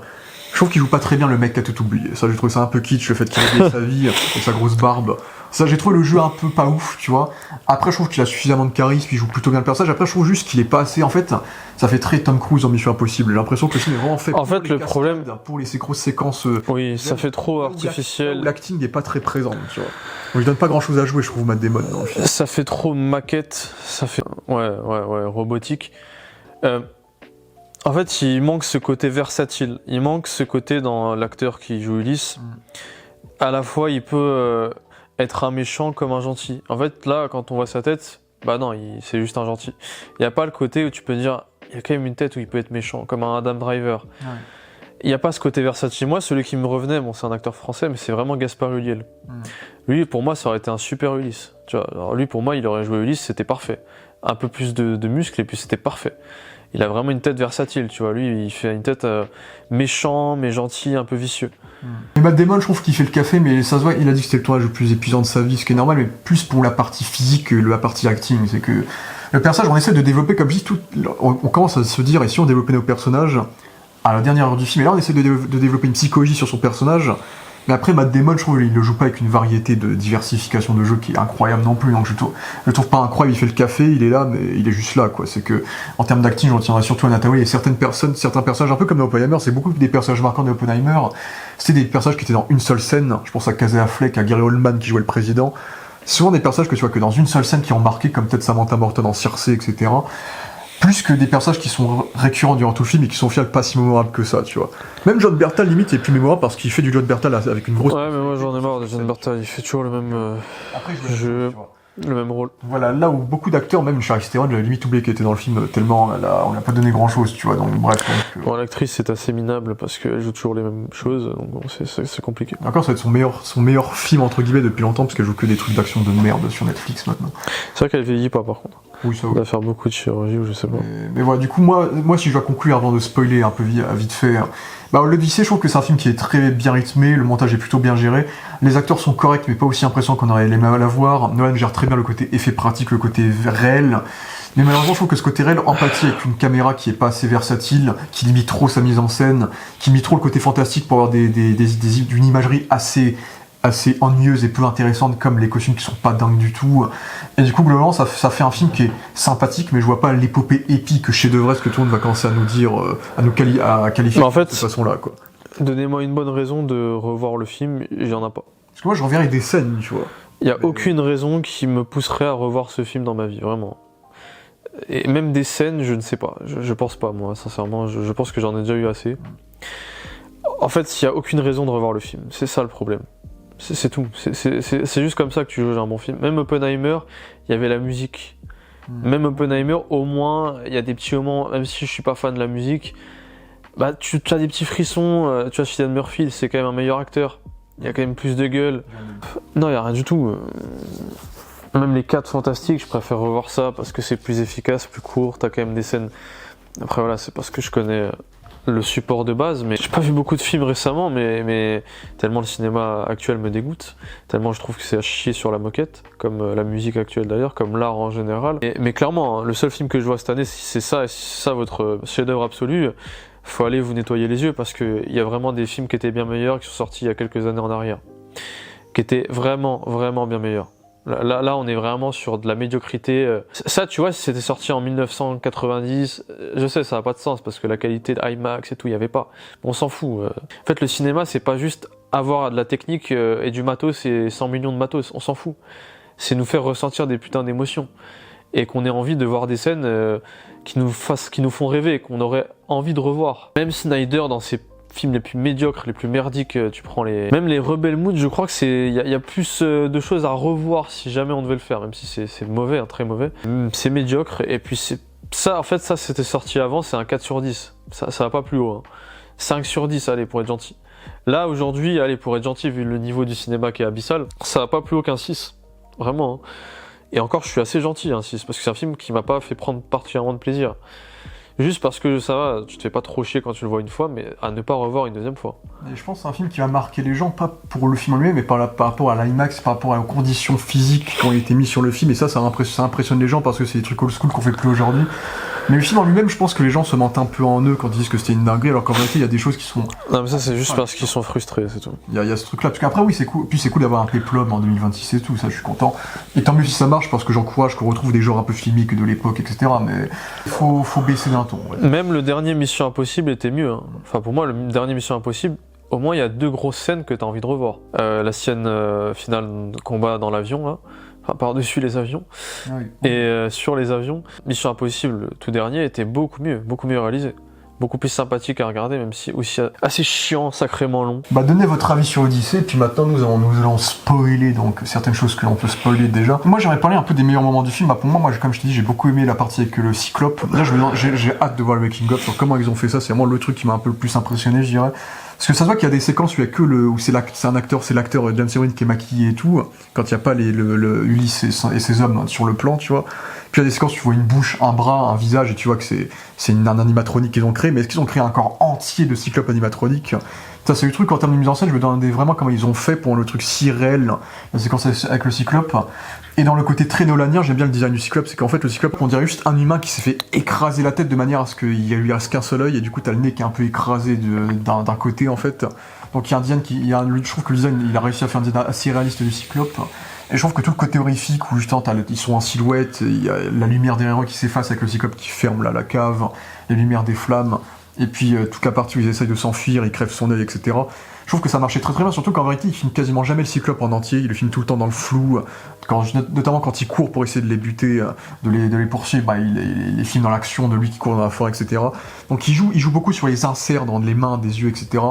Speaker 1: Je trouve qu'il joue pas très bien le mec qui a tout oublié. Ça, j'ai trouvé ça un peu kitsch, le fait qu'il ait oublié sa vie et sa grosse barbe. Ça, j'ai trouvé le jeu un peu pas ouf, tu vois. Après, je trouve qu'il a suffisamment de charisme, il joue plutôt bien le personnage. Après, je trouve juste qu'il est pas assez. En fait, ça fait très Tom Cruise en Mission Impossible. J'ai l'impression que le film est vraiment fait
Speaker 2: En
Speaker 1: pour
Speaker 2: fait,
Speaker 1: les
Speaker 2: le
Speaker 1: cascades,
Speaker 2: problème-
Speaker 1: pour ces grosses séquences.
Speaker 2: Oui, ça fait trop
Speaker 1: où
Speaker 2: artificiel.
Speaker 1: l'acting n'est pas très présent, tu vois. On lui donne pas grand chose à jouer, je trouve, Matt Damon dans le film.
Speaker 2: Ça fait trop maquette, ça fait... Ouais, robotique. En fait, il manque ce côté versatile. Il manque ce côté dans l'acteur qui joue Ulysse. À la fois, il peut être un méchant comme un gentil. En fait, là, quand on voit sa tête, bah non, c'est juste un gentil. Il n'y a pas le côté où tu peux dire, il y a quand même une tête où il peut être méchant, comme un Adam Driver.
Speaker 1: Ouais.
Speaker 2: Il n'y a pas ce côté versatile. Moi, celui qui me revenait, bon, c'est un acteur français, mais c'est vraiment Gaspard Ulliel. Lui, pour moi, ça aurait été un super Ulysse. Tu vois, alors lui, pour moi, il aurait joué Ulysse, c'était parfait. Un peu plus de muscles, et puis c'était parfait. Il a vraiment une tête versatile, tu vois. Lui, il fait une tête méchant, mais gentil, un peu vicieux.
Speaker 1: Et Matt Damon, je trouve qu'il fait le café, mais ça se voit, il a dit que c'était le tournage le plus épuisant de sa vie, ce qui est normal, mais plus pour la partie physique que la partie acting. C'est que le personnage, on essaie de développer, comme je dis, on commence à se dire, et si on développait nos personnages à la dernière heure du film, et là on essaie de développer une psychologie sur son personnage, mais après Matt Damon, je trouve qu'il le joue pas avec une variété de diversification de jeux qui est incroyable non plus, donc je le trouve pas incroyable, il fait le café, il est là, mais il est juste là, quoi. C'est que, en termes d'acting, je retiendrai surtout à Nathalie, et certains personnages, un peu comme dans Oppenheimer, c'est beaucoup des personnages marquants de Oppenheimer, c'était des personnages qui étaient dans une seule scène, je pense à Casey Affleck, à Gary Oldman qui jouait le président, c'est souvent des personnages que tu vois que dans une seule scène qui ont marqué, comme peut-être Samantha Morton en Circe, etc., plus que des personnages qui sont récurrents durant tout le film et qui sont au final pas si mémorables que ça, tu vois. Même John Bertal, limite, est plus mémorable parce qu'il fait du John Bertal avec une grosse...
Speaker 2: Ouais, mais moi, j'en ai marre de John Bertal. Il fait toujours le même,
Speaker 1: Après,
Speaker 2: je- le même rôle.
Speaker 1: Voilà, là où beaucoup d'acteurs, même Charlize Theron, j'avais limite oublié qu'elle était dans le film, tellement on n'a pas donné grand chose, tu vois, donc bref. Donc,
Speaker 2: Bon, l'actrice, c'est assez minable parce qu'elle joue toujours les mêmes choses, donc bon, c'est compliqué.
Speaker 1: Encore, ça va être son meilleur film, entre guillemets, depuis longtemps, parce qu'elle joue que des trucs d'action de merde sur Netflix maintenant.
Speaker 2: C'est vrai qu'elle vieillit pas, par contre.
Speaker 1: Oui, ça
Speaker 2: Elle va faire beaucoup de chirurgie ou je sais pas.
Speaker 1: Mais voilà, du coup, moi, si je dois conclure avant de spoiler un peu vite fait, bah, l'Odyssée, je trouve que c'est un film qui est très bien rythmé, le montage est plutôt bien géré, les acteurs sont corrects, mais pas aussi impressionnants qu'on aurait aimé la voir. Nolan gère très bien le côté effet pratique, le côté réel, mais malheureusement, je trouve que ce côté réel, empathie avec une caméra qui est pas assez versatile, qui limite trop sa mise en scène, qui limite trop le côté fantastique pour avoir une imagerie assez ennuyeuse et peu intéressante, comme les costumes qui sont pas dingues du tout. Et du coup, globalement, ça fait un film qui est sympathique, mais je vois pas l'épopée épique chef-d'œuvre que tout le monde va commencer à nous dire, à qualifier
Speaker 2: Mais en fait,
Speaker 1: de cette façon-là, quoi.
Speaker 2: Donnez-moi une bonne raison de revoir le film, j'en ai pas.
Speaker 1: Parce que moi, je reviens avec des scènes, tu vois.
Speaker 2: Il y a aucune raison qui me pousserait à revoir ce film dans ma vie, vraiment. Et même des scènes, je ne sais pas. Je pense pas, moi, sincèrement. Je pense que j'en ai déjà eu assez. En fait, il y a aucune raison de revoir le film. C'est ça le problème. C'est tout. C'est juste comme ça que tu juges un bon film. Même Oppenheimer, il y avait la musique. Même Oppenheimer, au moins, il y a des petits moments, même si je suis pas fan de la musique, bah tu as des petits frissons. Tu vois, Cillian Murphy, c'est quand même un meilleur acteur. Il y a quand même plus de gueule. Non, il n'y a rien du tout. Même les 4 fantastiques, je préfère revoir ça parce que c'est plus efficace, plus court. T'as quand même des scènes. Après voilà, c'est parce que je connais le support de base, mais j'ai pas vu beaucoup de films récemment, mais tellement le cinéma actuel me dégoûte, tellement je trouve que c'est à chier sur la moquette, comme la musique actuelle d'ailleurs, comme l'art en général. Mais clairement, hein, le seul film que je vois cette année, si c'est ça votre chef-d'œuvre absolu, faut aller vous nettoyer les yeux, parce qu'il y a vraiment des films qui étaient bien meilleurs, qui sont sortis il y a quelques années en arrière, qui étaient vraiment, vraiment bien meilleurs. Là, on est vraiment sur de la médiocrité. Ça, tu vois, si c'était sorti en 1990, je sais, ça n'a pas de sens, parce que la qualité de IMAX et tout, il n'y avait pas. On s'en fout. En fait, le cinéma, c'est pas juste avoir de la technique et du matos et 100 millions de matos, on s'en fout. C'est nous faire ressentir des putains d'émotions. Et qu'on ait envie de voir des scènes qui nous font rêver, qu'on aurait envie de revoir. Même Snyder, dans ses films les plus médiocres, les plus merdiques, tu prends même les Rebel Moon, je crois que il y a plus de choses à revoir si jamais on devait le faire, même si c'est mauvais, hein, très mauvais. C'est médiocre, et puis ça, en fait, ça c'était sorti avant, c'est un 4 sur 10. Ça va pas plus haut. Hein. 5 sur 10, allez, pour être gentil. Là, aujourd'hui, allez, pour être gentil, vu le niveau du cinéma qui est abyssal, ça va pas plus haut qu'un 6. Vraiment. Hein. Et encore, je suis assez gentil, hein, 6, parce que c'est un film qui m'a pas fait prendre particulièrement de plaisir. Juste parce que ça va, tu te fais pas trop chier quand tu le vois une fois, mais à ne pas revoir une deuxième fois.
Speaker 1: Et je pense que c'est un film qui va marquer les gens, pas pour le film en lui-même, mais par rapport à l'IMAX, par rapport aux conditions physiques qui ont été mises sur le film, et ça impressionne les gens parce que c'est des trucs old school qu'on fait plus aujourd'hui. Mais le film en lui-même, je pense que les gens se mentent un peu en eux quand ils disent que c'était une dinguerie, alors qu'en réalité, il y a des choses qui sont...
Speaker 2: Non, mais ça, c'est juste parce qu'ils sont frustrés, c'est tout.
Speaker 1: Il y a ce truc-là, parce qu'après, oui, c'est cool. Puis c'est cool d'avoir un péplum en 2026 et tout, ça, je suis content. Et tant mieux si ça marche, parce que j'encourage qu'on retrouve des genres un peu filmiques de l'époque, etc. Mais il faut baisser d'un ton. Ouais.
Speaker 2: Même le dernier Mission Impossible était mieux. Hein. Enfin, pour moi, le dernier Mission Impossible, au moins, il y a 2 grosses scènes que t'as envie de revoir. La scène finale de combat dans l'avion, là. Enfin, par-dessus les avions. Oui. Et sur les avions, Mission Impossible, le tout dernier, était beaucoup mieux réalisé. Beaucoup plus sympathique à regarder, même si aussi assez chiant, sacrément long.
Speaker 1: Bah, donnez votre avis sur Odyssey, puis maintenant nous allons spoiler donc certaines choses que l'on peut spoiler déjà. Moi j'aimerais parler un peu des meilleurs moments du film. Bah, pour moi, comme je te dis, j'ai beaucoup aimé la partie avec le Cyclope. Là j'ai hâte de voir le making of sur comment ils ont fait ça. C'est vraiment le truc qui m'a un peu le plus impressionné, je dirais. Parce que ça se voit qu'il y a des séquences où il y a que où c'est l'acteur James Irwin qui est maquillé et tout, quand il n'y a pas le Ulysse et ses hommes sur le plan, tu vois. Puis il y a des séquences où tu vois une bouche, un bras, un visage, et tu vois que c'est un animatronique qu'ils ont créé, mais est-ce qu'ils ont créé un corps entier de Cyclope animatronique ? Ça, c'est le truc en termes de mise en scène, je me demandais vraiment comment ils ont fait pour le truc si réel, la séquence avec le Cyclope. Et dans le côté très nolanien, j'aime bien le design du Cyclope, c'est qu'en fait, le Cyclope, on dirait juste un humain qui s'est fait écraser la tête de manière à ce qu'il lui reste qu'un seul œil, et du coup, t'as le nez qui est un peu écrasé d'un côté, en fait. Donc, il y a un design je trouve que le design, il a réussi à faire un design assez réaliste du Cyclope. Et je trouve que tout le côté horrifique où justement ils sont en silhouette, il y a la lumière derrière eux qui s'efface avec le Cyclope qui ferme la cave, les lumières des flammes, et puis toute la partie où ils essayent de s'enfuir, ils crèvent son œil, etc. Je trouve que ça marchait très très bien, surtout qu'en vérité il filme quasiment jamais le Cyclope en entier, il le filme tout le temps dans le flou, notamment quand il court pour essayer de les buter, de les poursuivre, bah, il les filme dans l'action de lui qui court dans la forêt, etc. Donc il joue beaucoup sur les inserts dans les mains, des yeux, etc.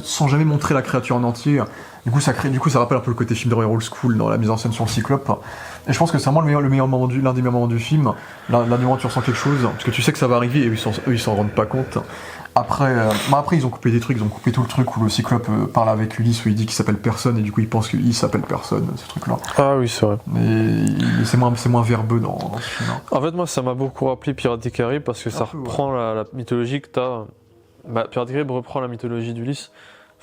Speaker 1: Sans jamais montrer la créature en entier. Du coup, ça rappelle un peu le côté film d'horreur old school dans la mise en scène sur le Cyclope. Et je pense que c'est vraiment l'un des meilleurs moments du film. L'un des moments où tu ressens quelque chose, parce que tu sais que ça va arriver et eux, ils s'en rendent pas compte. Après, ils ont coupé des trucs, ils ont coupé tout le truc où le Cyclope parle avec Ulysse, où il dit qu'il s'appelle personne, et du coup, il pense qu'il s'appelle personne, ce truc-là.
Speaker 2: Ah oui, c'est vrai.
Speaker 1: Mais c'est moins verbeux dans ce film.
Speaker 2: En fait, moi, ça m'a beaucoup rappelé Pirates des Caraïbes, parce que ça reprend la mythologie que t'as. Pirates des Caraïbes reprend la mythologie d'Ulysse.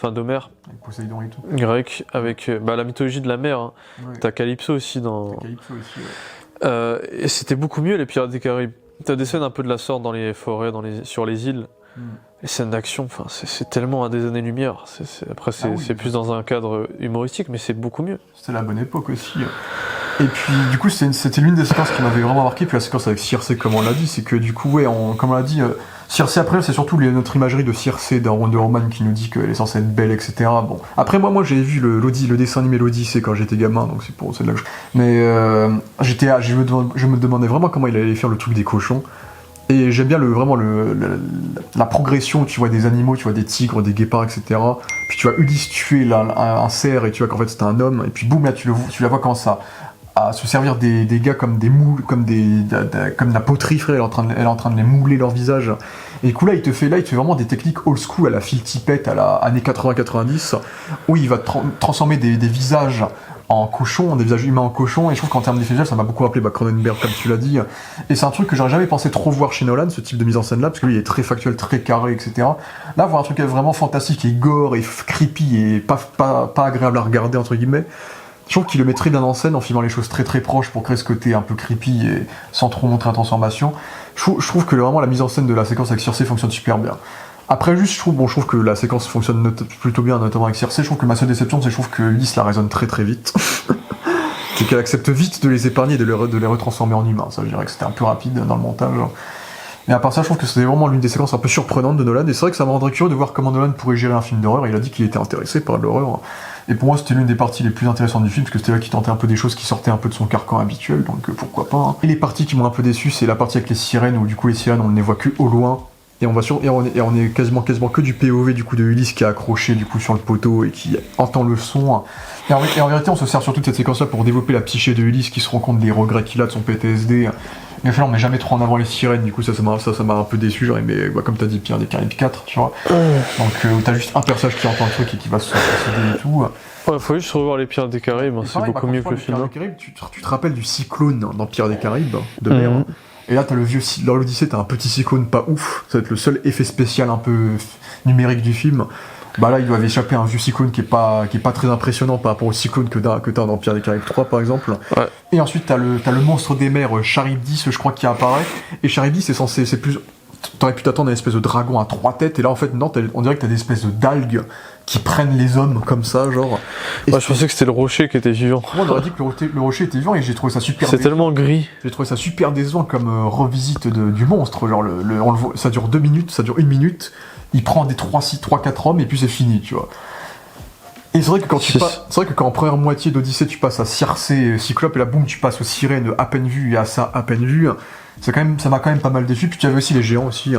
Speaker 2: Enfin, d'Homère.
Speaker 1: Avec Poséidon et tout.
Speaker 2: Grec, avec la mythologie de la mer. Hein. Ouais. T'as Calypso aussi dans. Ouais. Et c'était beaucoup mieux les Pirates des Caraïbes. T'as des scènes un peu de la sorte dans les forêts, sur les îles. Les scènes d'action, enfin, c'est tellement à des années-lumière. Après, c'est plus dans un cadre humoristique, mais c'est beaucoup mieux.
Speaker 1: C'était la bonne époque aussi. Et puis, du coup, c'était l'une des séquences qui m'avait vraiment marqué. Puis la séquence avec Circé, comme on l'a dit, c'est que du coup, comme on l'a dit, Circé, après, c'est surtout notre imagerie de Circé dans Wonder Woman qui nous dit qu'elle est censée être belle, etc. Bon, après, moi, j'ai vu le dessin animé l'Odyssée quand j'étais gamin, donc c'est de là que mais je me demandais vraiment comment il allait faire le truc des cochons. Et j'aime bien la progression, tu vois des animaux, tu vois des tigres, des guépards, etc. Puis tu vois Ulysse tuer un cerf et tu vois qu'en fait c'était un homme. Et puis boum, là tu la vois commencer à se servir des gars comme des moules, comme de la poterie, frère. Elle est en train de les mouler leur visage. Et du coup là il te fait vraiment des techniques old school à la Phil Tippett, à la années 80-90, où il va transformer des visages en cochon, des visages humains en cochon, et je trouve qu'en termes d'effets visuels, ça m'a beaucoup rappelé Cronenberg, comme tu l'as dit, et c'est un truc que j'aurais jamais pensé trop voir chez Nolan, ce type de mise en scène là, parce que lui il est très factuel, très carré, etc. Là, voir un truc vraiment fantastique et gore et creepy et pas agréable à regarder, entre guillemets, je trouve qu'il le met très bien en scène en filmant les choses très très proches pour créer ce côté un peu creepy et sans trop montrer la transformation. Je trouve que vraiment la mise en scène de la séquence avec Circe fonctionne super bien. Après, juste, je trouve que la séquence fonctionne plutôt bien, notamment avec Circe. Je trouve que ma seule déception, c'est que je trouve que Ulysse la raisonne très très vite. C'est qu'elle accepte vite de les épargner et de les retransformer en humains. Ça, je dirais que c'était un peu rapide dans le montage. Mais à part ça, je trouve que c'était vraiment l'une des séquences un peu surprenantes de Nolan. Et c'est vrai que ça me rendrait curieux de voir comment Nolan pourrait gérer un film d'horreur. Il a dit qu'il était intéressé par l'horreur. Et pour moi, c'était l'une des parties les plus intéressantes du film, parce que c'était là qu'il tentait un peu des choses qui sortaient un peu de son carcan habituel, donc pourquoi pas. Hein. Et les parties qui m'ont un peu déçu, c'est la partie avec les sirènes, où du coup les sirènes, on ne les voit que au loin. Et on est quasiment que du POV du coup de Ulysse qui est accroché du coup sur le poteau et qui entend le son. Et en vérité, on se sert surtout de cette séquence-là pour développer la psyché de Ulysse qui se rend compte des regrets qu'il a de son PTSD. Mais finalement, on met jamais trop en avant les sirènes, du coup ça m'a un peu déçu, j'aurais aimé, comme t'as dit, Pirates des Caraïbes 4, tu vois. Donc où t'as juste un personnage qui entend le truc et qui va se suicider et tout.
Speaker 2: Ouais, faut juste revoir les Pirates des Caraïbes, hein, c'est beaucoup mieux que le film.
Speaker 1: Pirates des Caraïbes, tu te rappelles du cyclone dans Pirates des Caraïbes, de mer. Et là, t'as le vieux, dans l'Odyssée, t'as un petit cyclone pas ouf, ça va être le seul effet spécial un peu numérique du film. Bah là, ils doivent échapper à un vieux cyclone qui est pas très impressionnant par rapport au cyclone que t'as dans Pirates des Caraïbes 3, par exemple. Ouais. Et ensuite, t'as le monstre des mers, Charybdis, je crois, qui apparaît. Et Charybdis, c'est plus... T'aurais pu t'attendre à une espèce de dragon à 3 têtes, et là, en fait, non, on dirait que t'as des espèces d'algues qui prennent les hommes comme ça, genre.
Speaker 2: Et je pensais que c'était le rocher qui était vivant.
Speaker 1: Moi, on aurait dit que le rocher était vivant, et j'ai trouvé ça super
Speaker 2: décevant. C'est tellement gris.
Speaker 1: J'ai trouvé ça super décevant comme revisite du monstre. Genre, on le voit, ça dure 2 minutes, ça dure 1 minute, il prend des 3-4 hommes, et puis c'est fini, tu vois. Et c'est vrai que quand en première moitié d'Odyssée, tu passes à Circe, Cyclope, et là, boum, tu passes aux sirènes à peine vues et à ça à peine vu. Ça m'a quand même pas mal déçu. Puis tu avais aussi les géants aussi.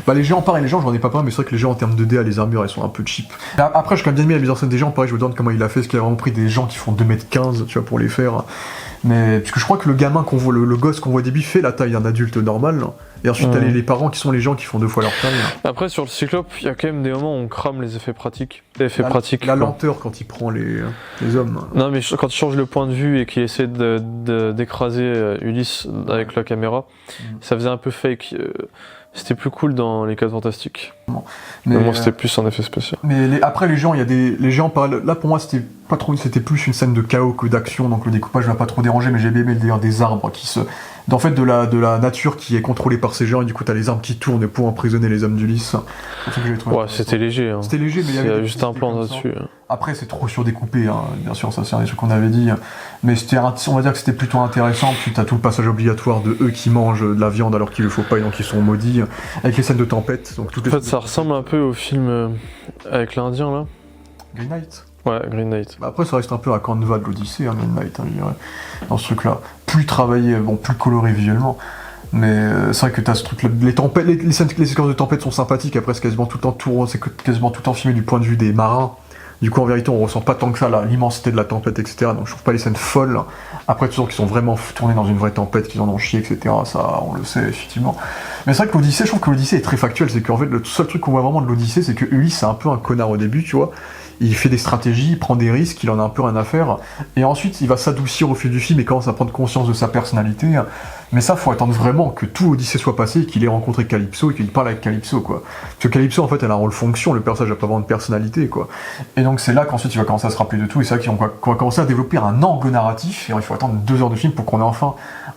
Speaker 1: Bah les géants, pareil, les géants, j'en ai pas parlé, mais c'est vrai que les géants en termes de DA, les armures, elles sont un peu cheap. Après, je quand même bien aimé la mise en scène des géants. Pareil, je me demande comment il a fait, est-ce qu'il a vraiment pris des gens qui font 2m15, tu vois, pour les faire. Mais parce que je crois que le gamin qu'on voit, le gosse qu'on voit au début fait la taille d'un adulte normal. Et ensuite, t'as les parents qui sont les gens qui font 2 fois leur taille.
Speaker 2: Après, sur le Cyclope, il y a quand même des moments où on crame les effets pratiques.
Speaker 1: La lenteur quand il prend les hommes.
Speaker 2: Non, mais quand il change le point de vue et qu'il essaie d'écraser Ulysse avec la caméra, ça faisait un peu fake. C'était plus cool dans les 4 Fantastiques. Mais moi, c'était plus un effet spécial.
Speaker 1: Mais après, les gens, il y a les gens. Là, pour moi, c'était plus une scène de chaos que d'action, donc le découpage m'a pas trop dérangé, mais j'ai bien aimé le délire des arbres qui se. En fait, de la nature qui est contrôlée par ces gens, et du coup, t'as les arbres qui tournent pour emprisonner les hommes d'Ulysse.
Speaker 2: Ouais, c'était léger. Hein.
Speaker 1: C'était léger, mais il y avait
Speaker 2: juste un plan là-dessus.
Speaker 1: Après, c'est trop surdécoupé, hein. Bien sûr, ça c'est un des trucs qu'on avait dit. Mais on va dire que c'était plutôt intéressant. Puis t'as tout le passage obligatoire de eux qui mangent de la viande alors qu'il le faut pas et donc ils sont maudits. Avec les scènes de tempête. Donc,
Speaker 2: en fait, ça ressemble un peu au film avec l'Indien là.
Speaker 1: Green Knight.
Speaker 2: Ouais, Green Knight.
Speaker 1: Bah après, ça reste un peu à Canva de l'Odyssée, hein, Green Knight, je dirais. Dans ce truc-là. Plus travaillé, plus coloré visuellement. Mais c'est vrai que t'as ce truc-là. Les tempêtes, les séquences de tempête sont sympathiques. Après, c'est quasiment tout le temps filmé du point de vue des marins. Du coup, en vérité, on ressent pas tant que ça l'immensité de la tempête, etc. Donc, je trouve pas les scènes folles. Après, toujours qu'ils sont vraiment tournés dans une vraie tempête, qu'ils en ont chié, etc. Ça, on le sait, effectivement. Mais c'est vrai que l'Odyssée, je trouve que l'Odyssée est très factuelle. C'est qu'en fait, le seul truc qu'on voit vraiment de l'Odyssée, c'est que Ulysse, c'est un peu un connard au début, tu vois. Il fait des stratégies, il prend des risques, il en a un peu rien à faire. Et ensuite, il va s'adoucir au fil du film et commence à prendre conscience de sa personnalité. Mais ça, faut attendre vraiment que tout Odyssée soit passé et qu'il ait rencontré Calypso et qu'il parle avec Calypso, quoi. Parce que Calypso, en fait, elle a un rôle fonction, le personnage n'a pas vraiment de personnalité, quoi. Et donc, c'est là qu'ensuite, il va commencer à se rappeler de tout. Et c'est là qu'on va commencer à développer un angle narratif. Et il faut attendre 2 heures de film pour qu'on ait enfin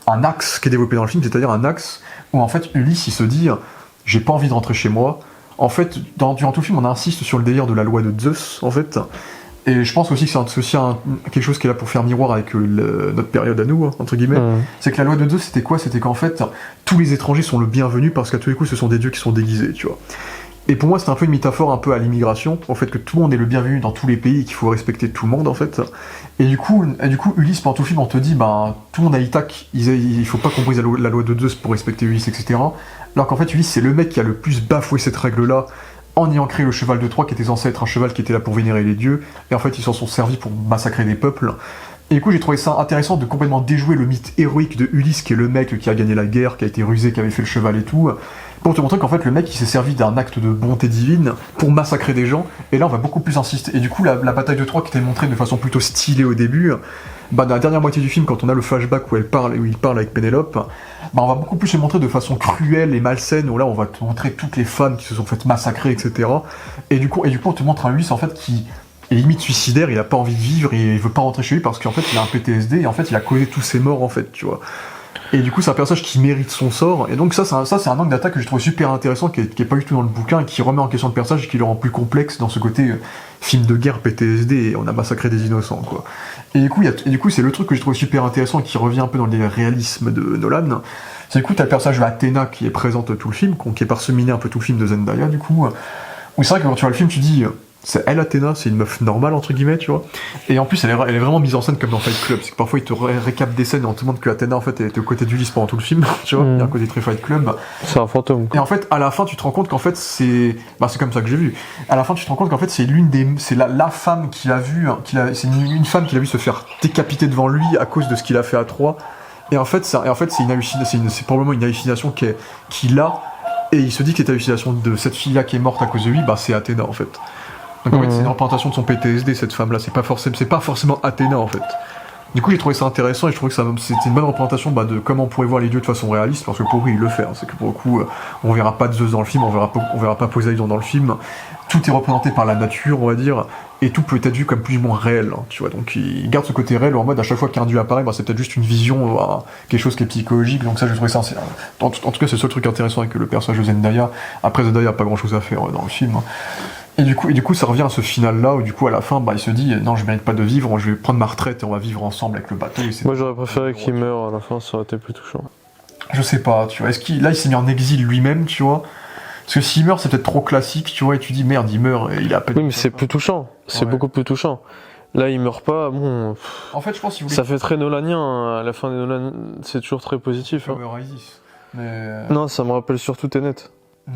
Speaker 1: un axe qui est développé dans le film, c'est-à-dire un axe où, en fait, Ulysse, il se dit « J'ai pas envie de rentrer chez moi ». En fait, durant tout le film, on insiste sur le délire de la loi de Zeus, en fait. Et je pense aussi que c'est aussi quelque chose qui est là pour faire miroir avec notre période à nous, entre guillemets. C'est que la loi de Zeus, c'était quoi ? C'était qu'en fait, tous les étrangers sont le bienvenu parce qu'à tous les coups, ce sont des dieux qui sont déguisés, tu vois. Et pour moi, c'est un peu une métaphore un peu à l'immigration, en fait, que tout le monde est le bienvenu dans tous les pays et qu'il faut respecter tout le monde, en fait. Et du coup Ulysse, pendant tout le film, on te dit, tout le monde à Ithaque, il faut pas qu'on brise la loi de Zeus pour respecter Ulysse, etc. Alors qu'en fait, Ulysse, c'est le mec qui a le plus bafoué cette règle-là, en ayant créé le cheval de Troie, qui était censé être un cheval qui était là pour vénérer les dieux, et en fait, ils s'en sont servis pour massacrer des peuples. Et du coup, j'ai trouvé ça intéressant de complètement déjouer le mythe héroïque de Ulysse, qui est le mec qui a gagné la guerre, qui a été rusé, qui avait fait le cheval et tout, pour te montrer qu'en fait, le mec, il s'est servi d'un acte de bonté divine pour massacrer des gens, et là, on va beaucoup plus insister. Et du coup, la bataille de Troie qui était montrée de façon plutôt stylée au début, dans la dernière moitié du film, quand on a le flashback où il parle avec Pénélope, on va beaucoup plus se montrer de façon cruelle et malsaine, où là, on va te montrer toutes les femmes qui se sont faites massacrer, etc. Et du coup, on te montre un Ulysse, en fait, qui est limite suicidaire, il a pas envie de vivre, et il veut pas rentrer chez lui parce qu'en fait, il a un PTSD, et en fait, il a causé tous ses morts, en fait, tu vois. Et du coup, c'est un personnage qui mérite son sort, et donc ça, c'est un angle d'attaque que je trouve super intéressant, qui est pas du tout dans le bouquin, et qui remet en question le personnage, et qui le rend plus complexe dans ce côté film de guerre, PTSD, et on a massacré des innocents, quoi. Et du coup, c'est le truc que je trouve super intéressant, et qui revient un peu dans le réalisme de Nolan. C'est du coup, t'as le personnage de Athéna qui est présente tout le film, qui est parsemé un peu tout le film de Zendaya, du coup, où c'est vrai que quand tu vois le film, tu dis... C'est elle, Athéna, c'est une meuf normale, entre guillemets, tu vois. Et en plus, elle est vraiment mise en scène comme dans Fight Club. C'est que parfois, ils te récapent des scènes et on te montre que Athéna, en fait, elle était aux côtés d'Ulysse pendant tout le film, tu vois. Il y a un côté très Fight Club.
Speaker 2: C'est un fantôme, quoi.
Speaker 1: Et en fait, à la fin, tu te rends compte qu'en fait, c'est comme ça que j'ai vu. À la fin, tu te rends compte qu'en fait, c'est la femme qu'il a vue, c'est une femme qu'il a vu se faire décapiter devant lui à cause de ce qu'il a fait à Troie. Et en fait, c'est une hallucination, c'est probablement une hallucination qu'il a. Et il se dit que cette hallucination de cette fille-là qui est morte à cause de lui, c'est Athéna, en fait. Donc en fait, c'est une représentation de son PTSD, cette femme-là. C'est pas forcément Athéna, en fait. Du coup, j'ai trouvé ça intéressant et je trouvais que c'était une bonne représentation de comment on pourrait voir les dieux de façon réaliste, parce que pour lui, il le fait. C'est que pour le coup, on verra pas de Zeus dans le film, on verra pas Poséidon dans le film. Tout est représenté par la nature, on va dire, et tout peut être vu comme plus ou moins réel, tu vois. Donc il garde ce côté réel en mode à chaque fois qu'un dieu apparaît, c'est peut-être juste une vision, quelque chose qui est psychologique. Donc ça, je trouvais ça. En tout cas, c'est le seul truc intéressant avec le personnage de Zendaya. Après, Zendaya a pas grand-chose à faire dans le film. Et du coup, ça revient à ce final-là où du coup, à la fin, il se dit non, je mérite pas de vivre, je vais prendre ma retraite et on va vivre ensemble avec le bateau.
Speaker 2: Moi, j'aurais préféré qu'il meure à la fin, ça aurait été plus touchant.
Speaker 1: Je sais pas, tu vois. Là, il s'est mis en exil lui-même, tu vois. Parce que s'il meurt, c'est peut-être trop classique, tu vois, et tu dis merde, il meurt et il a à peine.
Speaker 2: Oui, mais c'est plus touchant. C'est beaucoup plus touchant. Là, il meurt pas, bon.
Speaker 1: En fait, je pense qu'il voulait.
Speaker 2: Ça fait très Nolanien, hein. À la fin des Nolan, c'est toujours très positif.
Speaker 1: Comme Isis. Mais...
Speaker 2: Non, ça me rappelle surtout Tenet.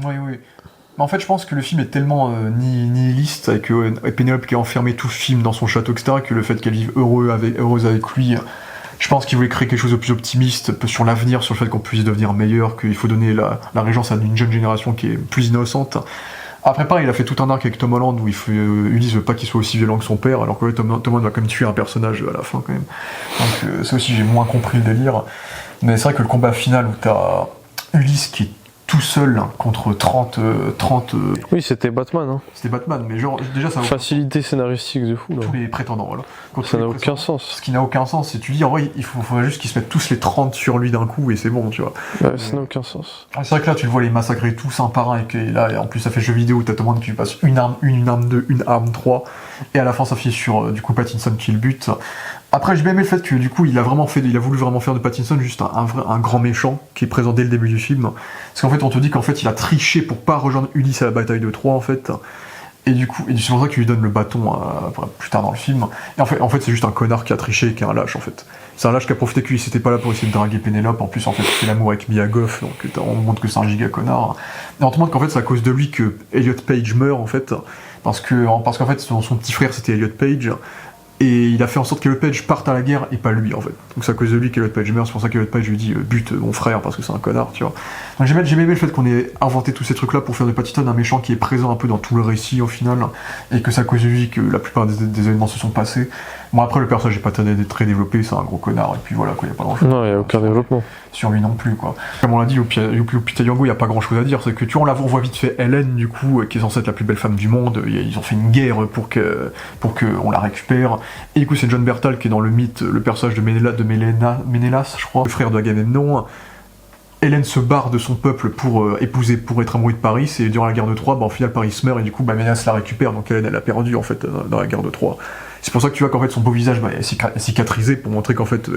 Speaker 1: Oui. Mais en fait, je pense que le film est tellement nihiliste, avec Pénélope qui est enfermée tout le film dans son château, etc., que le fait qu'elle vive heureuse avec lui, je pense qu'il voulait créer quelque chose de plus optimiste sur l'avenir, sur le fait qu'on puisse devenir meilleur, qu'il faut donner la régence à une jeune génération qui est plus innocente. Après, pareil, il a fait tout un arc avec Tom Holland où Ulysse veut pas qu'il soit aussi violent que son père, alors que Tom Holland va quand même tuer un personnage à la fin, quand même. Donc, ça aussi, j'ai moins compris le délire. Mais c'est vrai que le combat final où t'as Ulysse qui est tout seul contre 30...
Speaker 2: Oui, c'était Batman. Hein.
Speaker 1: C'était Batman, mais genre, déjà ça...
Speaker 2: Facilité scénaristique de fou, là.
Speaker 1: Tous les prétendants, voilà.
Speaker 2: Ça n'a aucun sens.
Speaker 1: Ce qui n'a aucun sens, c'est tu dis, en vrai, il faudrait juste qu'ils se mettent tous les 30 sur lui d'un coup, et c'est bon, tu vois.
Speaker 2: Ouais, ça n'a aucun sens.
Speaker 1: C'est vrai que là, tu le vois les massacrer tous un par un, et là, en plus, ça fait jeu vidéo où t'as tout le monde qui passe une arme 2, une arme 3, et à la fin, ça finit sur, du coup, Pattinson qui le bute. Après, j'ai bien aimé le fait que, du coup, il a voulu vraiment faire de Pattinson juste un grand méchant, qui est présent dès le début du film. Parce qu'en fait, on te dit qu'en fait, il a triché pour pas rejoindre Ulysse à la bataille de Troie, en fait. Et du coup, c'est pour ça qu'il lui donne le bâton plus tard dans le film. Et en fait, c'est juste un connard qui a triché et qui est un lâche, en fait. C'est un lâche qui a profité qu'il s'était pas là pour essayer de draguer Pénélope. En plus, en fait, il fait l'amour avec Mia Goth, donc on montre que c'est un giga connard. Et on te montre qu'en fait, c'est à cause de lui que Elliot Page meurt, en fait. Parce qu'en fait, son petit frère, c'était Elliot Page. Et il a fait en sorte qu'Elliot Page parte à la guerre et pas lui, en fait. Donc c'est à cause de lui qu'Elliot Page meurt, c'est pour ça qu'Elliot Page lui dit bute mon frère parce que c'est un connard, tu vois. Donc j'ai aimé le fait qu'on ait inventé tous ces trucs-là pour faire de Pattinson un méchant qui est présent un peu dans tout le récit au final, et que c'est à cause de lui que la plupart des événements se sont passés. Bon, après, le personnage n'est pas très développé, c'est un gros connard, et puis voilà, quoi, il n'y a pas grand-chose.
Speaker 2: Non, il n'y a aucun développement.
Speaker 1: Sur lui non plus, quoi. Comme on l'a dit, au Lupita Nyong'o, il n'y a pas grand-chose à dire, c'est que tu vois, on voit vite fait Hélène, du coup, qui est censée être la plus belle femme du monde, ils ont fait une guerre pour que on la récupère, et du coup, c'est John Bertal qui est dans le mythe, le personnage de Ménélas, je crois, le frère de Agamemnon. Hélène se barre de son peuple pour être amoureuse de Paris, et durant la guerre de Troie, en final, Paris se meurt, et du coup, Ménélas la récupère, donc Hélène, elle a perdu, en fait, dans la guerre de Troie. C'est pour ça que tu vois qu'en fait son beau visage est cicatrisé pour montrer qu'en fait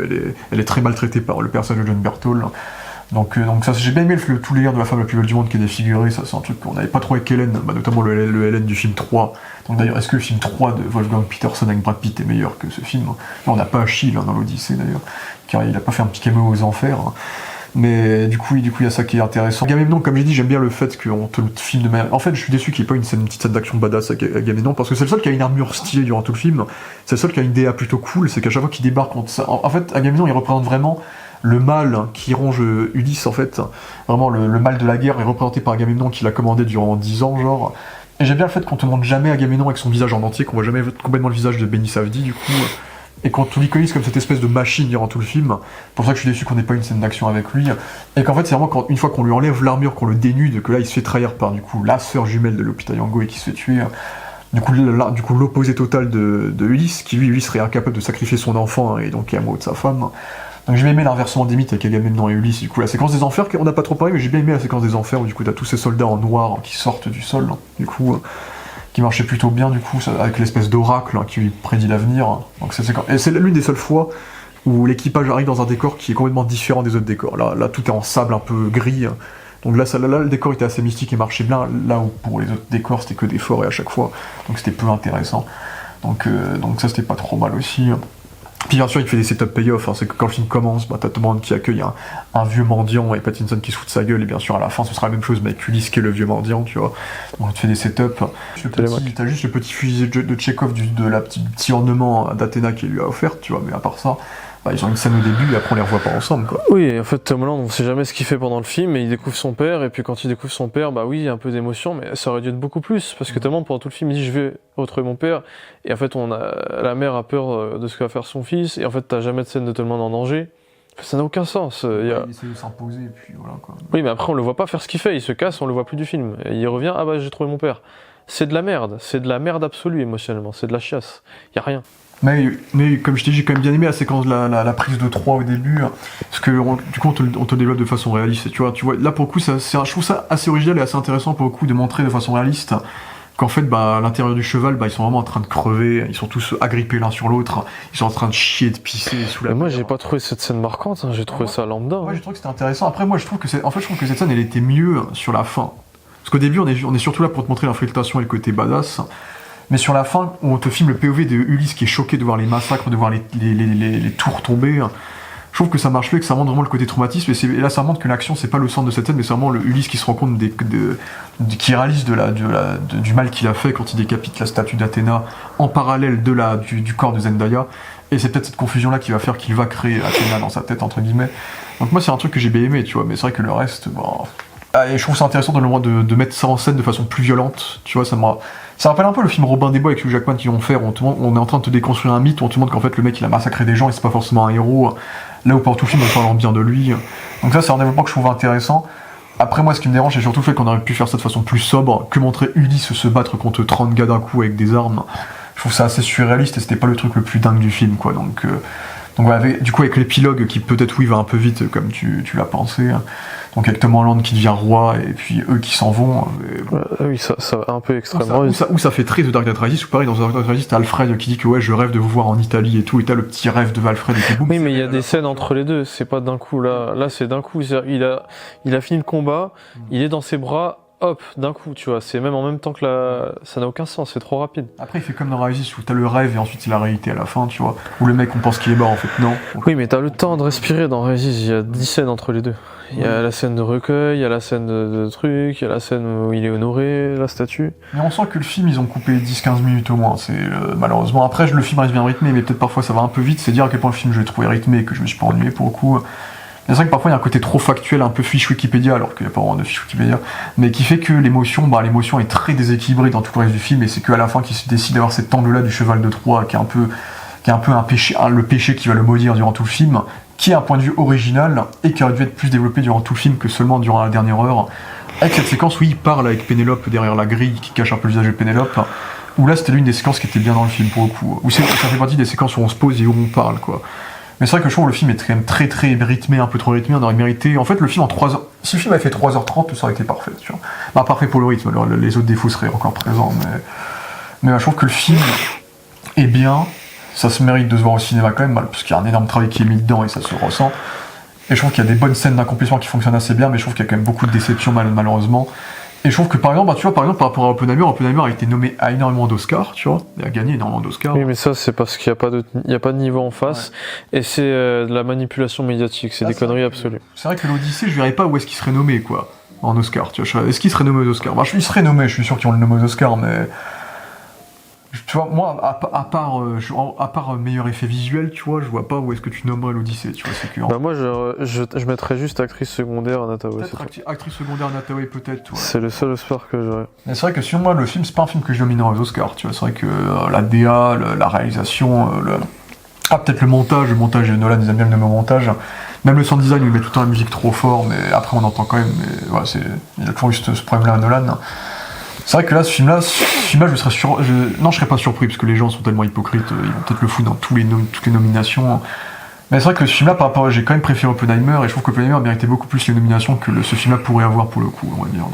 Speaker 1: elle est très maltraitée par le personnage de John Berthold. Donc ça, j'ai bien aimé tout l'air de la femme la plus belle du monde qui est défigurée, ça c'est un truc qu'on n'avait pas trop avec Hélène, notamment le Hélène du film 3. Donc d'ailleurs, est-ce que le film 3 de Wolfgang Peterson avec Brad Pitt est meilleur que ce film? Là, on n'a pas Achille dans l'Odyssée d'ailleurs, car il a pas fait un petit caméo aux enfers. Mais du coup, il y a ça qui est intéressant. Agamemnon, comme j'ai dit, j'aime bien le fait qu'on te le filme de manière... En fait, je suis déçu qu'il n'y ait pas une petite scène d'action badass à Agamemnon, parce que c'est le seul qui a une armure stylée durant tout le film, c'est le seul qui a une DA plutôt cool, c'est qu'à chaque fois qu'il débarque contre ça... En fait, Agamemnon, il représente vraiment le mal qui ronge Ulysse, en fait. Vraiment, le mal de la guerre est représenté par Agamemnon, qui l'a commandé durant 10 ans, genre... Et j'aime bien le fait qu'on te montre jamais Agamemnon avec son visage en entier, qu'on voit jamais complètement le visage de Beni Savdi, du coup... Et qu'on te l'iconise comme cette espèce de machine durant tout le film. C'est pour ça que je suis déçu qu'on n'ait pas une scène d'action avec lui. Et qu'en fait, c'est vraiment une fois qu'on lui enlève l'armure, qu'on le dénude, que là, il se fait trahir par, du coup, la sœur jumelle de Lupita Nyong'o et qui se fait tuer. Du coup, l'opposé total de Ulysse, qui lui serait incapable de sacrifier son enfant et donc qui est amoureux de sa femme. Donc j'ai bien aimé l'inversement des mythes avec Agamemnon et Ulysse. Du coup, la séquence des enfers, on n'a pas trop parlé, mais j'ai bien aimé la séquence des enfers où du coup, t'as tous ces soldats en noir qui sortent du sol. Du coup... qui marchait plutôt bien du coup, avec l'espèce d'oracle qui lui prédit l'avenir. Donc et c'est l'une des seules fois où l'équipage arrive dans un décor qui est complètement différent des autres décors. Là tout est en sable un peu gris. Donc là, le décor était assez mystique et marchait bien. Là où pour les autres décors, c'était que des forêts à chaque fois. Donc c'était peu intéressant. Donc ça, c'était pas trop mal aussi. Puis bien sûr, il fait des setup payoff, c'est que quand le film commence, t'as tout le monde qui accueille un vieux mendiant et Pattinson qui se fout de sa gueule, et bien sûr à la fin ce sera la même chose, mais avec Ulysse qui est le vieux mendiant, tu vois. Donc tu fais des setups. T'as juste le petit fusil de Tchekhov, de la petit ornement d'Athéna qui lui a offert, tu vois, mais à part ça, ils ont une scène au début et après on les revoit pas ensemble, quoi.
Speaker 2: Oui, et en fait, Tom Holland, on sait jamais ce qu'il fait pendant le film, et il découvre son père, et puis quand il découvre son père, il y a un peu d'émotion, mais ça aurait dû être beaucoup plus, parce que Tom Holland, pendant tout le film, il dit je vais retrouver mon père, et en fait, la mère a peur de ce que va faire son fils, et en fait, t'as jamais de scène de Tom Holland en danger. Ça n'a aucun sens.
Speaker 1: Il essaie de s'imposer, et puis voilà, quoi.
Speaker 2: Oui, mais après, on le voit pas faire ce qu'il fait, il se casse, on le voit plus du film, et il revient, j'ai trouvé mon père. C'est de la merde absolue émotionnellement, c'est de la chiasse, y a rien.
Speaker 1: Mais comme je t'ai dit, j'ai quand même bien aimé la séquence de la prise de 3 au début, parce que du coup on te développe de façon réaliste, et tu vois, là pour le coup, je trouve ça assez original et assez intéressant pour le coup de montrer de façon réaliste qu'en fait, à l'intérieur du cheval, ils sont vraiment en train de crever, ils sont tous agrippés l'un sur l'autre, ils sont en train de chier, de pisser sous la...
Speaker 2: Moi j'ai pas trouvé cette scène marquante, j'ai trouvé ça lambda.
Speaker 1: Ouais, j'ai trouvé que c'était intéressant. Après moi je trouve que cette scène elle était mieux sur la fin. Parce qu'au début on est surtout là pour te montrer l'infiltration et le côté badass. Mais sur la fin, on te filme le POV de Ulysse qui est choqué de voir les massacres, de voir les tours tomber. Je trouve que ça marche mieux, que ça montre vraiment le côté traumatisme. Et là, ça montre que l'action, c'est pas le centre de cette scène, mais c'est vraiment le Ulysse qui se rend compte qui réalise du mal qu'il a fait quand il décapite la statue d'Athéna en parallèle du corps de Zendaya. Et c'est peut-être cette confusion-là qui va faire qu'il va créer Athéna dans sa tête, entre guillemets. Donc moi, c'est un truc que j'ai bien aimé, tu vois. Mais c'est vrai que le reste, et je trouve ça intéressant de mettre ça en scène de façon plus violente, tu vois, ça rappelle un peu le film Robin des Bois avec Hugh Jackman qui vont faire, on est en train de te déconstruire un mythe, on te montre qu'en fait le mec il a massacré des gens et c'est pas forcément un héros, là où pour tout le film on parle bien de lui, donc ça c'est un développement que je trouve intéressant. Après moi ce qui me dérange c'est surtout le fait qu'on aurait pu faire ça de façon plus sobre, que montrer Ulysse se battre contre 30 gars d'un coup avec des armes, je trouve ça assez surréaliste et c'était pas le truc le plus dingue du film, quoi, donc voilà, du coup avec l'épilogue qui peut-être va un peu vite comme tu l'as pensé, donc avec Tom Holland qui devient roi et puis eux qui s'en vont.
Speaker 2: Oui, ça va un peu extrêmement.
Speaker 1: Où ça fait très The Dark Knight Rises, ou pareil dans The Dark Knight Rises t'as Alfred qui dit que ouais je rêve de vous voir en Italie et tout, et t'as le petit rêve de Alfred et tout.
Speaker 2: Oui, mais il y a des scènes entre les deux, c'est pas d'un coup, là c'est d'un coup, il a fini le combat, il est dans ses bras, hop, d'un coup, tu vois, c'est même en même temps que ça n'a aucun sens, c'est trop rapide.
Speaker 1: Après il fait comme dans Rises où t'as le rêve et ensuite c'est la réalité à la fin, tu vois, où le mec on pense qu'il est mort en fait, non.
Speaker 2: Oui, mais t'as le temps de respirer dans Rises, il y a 10 scènes entre les deux. Il y a la scène de recueil, il y a la scène de truc, il y a la scène où il est honoré, la statue.
Speaker 1: Mais on sent que le film, ils ont coupé 10-15 minutes au moins, c'est malheureusement. Après, le film reste bien rythmé, mais peut-être parfois ça va un peu vite, c'est dire à quel point le film je l'ai trouvé rythmé et que je me suis pas ennuyé pour le coup. C'est vrai que parfois il y a un côté trop factuel, un peu fiche Wikipédia, alors qu'il n'y a pas vraiment de fiche Wikipédia, mais qui fait que l'émotion est très déséquilibrée dans tout le reste du film, et c'est qu'à la fin qu'il se décide d'avoir cet angle-là du cheval de Troie, qui est un peu un péché, le péché qui va le maudire durant tout le film, qui est un point de vue original et qui aurait dû être plus développé durant tout le film que seulement durant la dernière heure. Avec cette séquence où il parle avec Pénélope derrière la grille qui cache un peu le visage de Pénélope, où là c'était l'une des séquences qui était bien dans le film pour le coup, où ça fait partie des séquences où on se pose et où on parle, quoi. Mais c'est vrai que je trouve que le film est quand même très très rythmé, un peu trop rythmé, on aurait mérité. En fait, le film en 3 heures. Si le film avait fait 3h30, ça aurait été parfait, tu vois. Parfait pour le rythme, les autres défauts seraient encore présents, mais je trouve que le film est bien. Ça se mérite de se voir au cinéma quand même, parce qu'il y a un énorme travail qui est mis dedans et ça se ressent. Et je trouve qu'il y a des bonnes scènes d'accomplissement qui fonctionnent assez bien, mais je trouve qu'il y a quand même beaucoup de déceptions malheureusement. Et je trouve que par exemple, tu vois, par rapport à Oppenheimer a été nommé à énormément d'Oscars, tu vois, il a gagné énormément d'Oscars.
Speaker 2: Oui, mais ça, c'est parce qu'il n'y a pas de niveau en face, et c'est de la manipulation médiatique, c'est des conneries absolues.
Speaker 1: C'est vrai que l'Odyssée, je verrais pas où est-ce qu'il serait nommé, quoi, en Oscar, tu vois. Est-ce qu'il serait nommé aux Oscars? Bah, il serait nommé, je suis sûr qu'ils vont le nommer aux Oscars, mais... Tu vois, moi, à part meilleur effet visuel, tu vois, je vois pas où est-ce que tu nommerais l'Odyssée, tu vois, c'est que...
Speaker 2: Bah moi, je mettrais juste actrice secondaire Anna Thaoué.
Speaker 1: Actrice secondaire Anna Thaoué, peut-être, ouais.
Speaker 2: C'est le seul Oscar que j'aurais.
Speaker 1: Mais c'est vrai que sur moi, le film, c'est pas un film que je nominerais aux Oscars, tu vois, c'est vrai que la DA, la réalisation, peut-être le montage de Nolan, ils aiment bien le nommer au montage. Même le sound design, il met tout le temps la musique trop fort, mais après on entend quand même, mais voilà, il a toujours eu ce problème-là à Nolan. C'est vrai que là, ce film-là, je serais pas surpris, parce que les gens sont tellement hypocrites, ils vont peut-être le foutre dans toutes les nominations. Mais c'est vrai que ce film-là, par rapport, j'ai quand même préféré Oppenheimer, et je trouve qu'Oppenheimer méritait beaucoup plus les nominations que ce film-là pourrait avoir pour le coup, on va dire.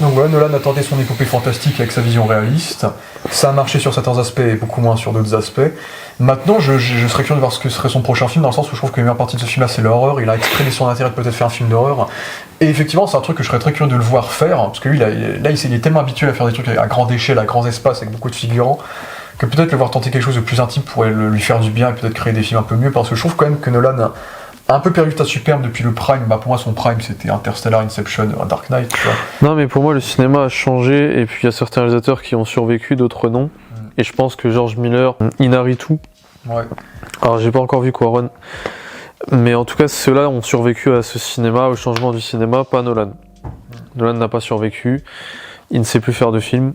Speaker 1: Donc voilà, Nolan a tenté son épopée fantastique avec sa vision réaliste. Ça a marché sur certains aspects et beaucoup moins sur d'autres aspects. Maintenant, je serais curieux de voir ce que serait son prochain film, dans le sens où je trouve que la meilleure partie de ce film-là, c'est l'horreur. Il a exprimé son intérêt de peut-être faire un film d'horreur. Et effectivement, c'est un truc que je serais très curieux de le voir faire, parce que lui, il est tellement habitué à faire des trucs à grande échelle, à grands espaces, avec beaucoup de figurants, que peut-être le voir tenter quelque chose de plus intime pourrait lui faire du bien et peut-être créer des films un peu mieux, parce que je trouve quand même que Nolan a un peu perdu sa superbe depuis le Prime. Bah pour moi, son Prime, c'était Interstellar, Inception, Dark Knight, tu vois.
Speaker 2: Non, mais pour moi, le cinéma a changé, et puis il y a certains réalisateurs qui ont survécu, d'autres non. Et je pense que George Miller, Inarritu,
Speaker 1: ouais.
Speaker 2: Alors j'ai pas encore vu Quaron, mais en tout cas ceux-là ont survécu à ce cinéma, au changement du cinéma, pas Nolan. Nolan n'a pas survécu, il ne sait plus faire de films.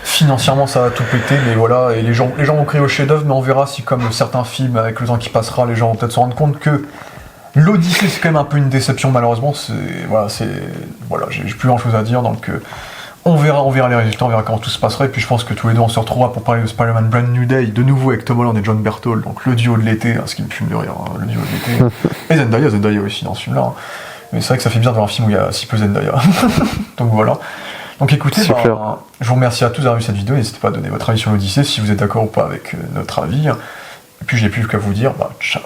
Speaker 1: Financièrement ça va tout péter, mais voilà, et les gens vont crier au chef-d'œuvre, mais on verra si comme certains films, avec le temps qui passera, les gens vont peut-être se rendre compte que l'Odyssée c'est quand même un peu une déception malheureusement, j'ai plus grand chose à dire, donc on verra les résultats, on verra comment tout se passera, et puis je pense que tous les deux on se retrouvera pour parler de Spider-Man Brand New Day, de nouveau avec Tom Holland et John Berthold, donc le duo de l'été, ce qui me fume de rire, le duo de l'été, et Zendaya aussi dans ce film-là, mais c'est vrai que ça fait bizarre de voir un film où il y a si peu Zendaya, donc voilà. Donc écoutez, je vous remercie à tous d'avoir vu cette vidéo, n'hésitez pas à donner votre avis sur l'Odyssée, si vous êtes d'accord ou pas avec notre avis, et puis j'ai plus qu'à vous dire, ciao.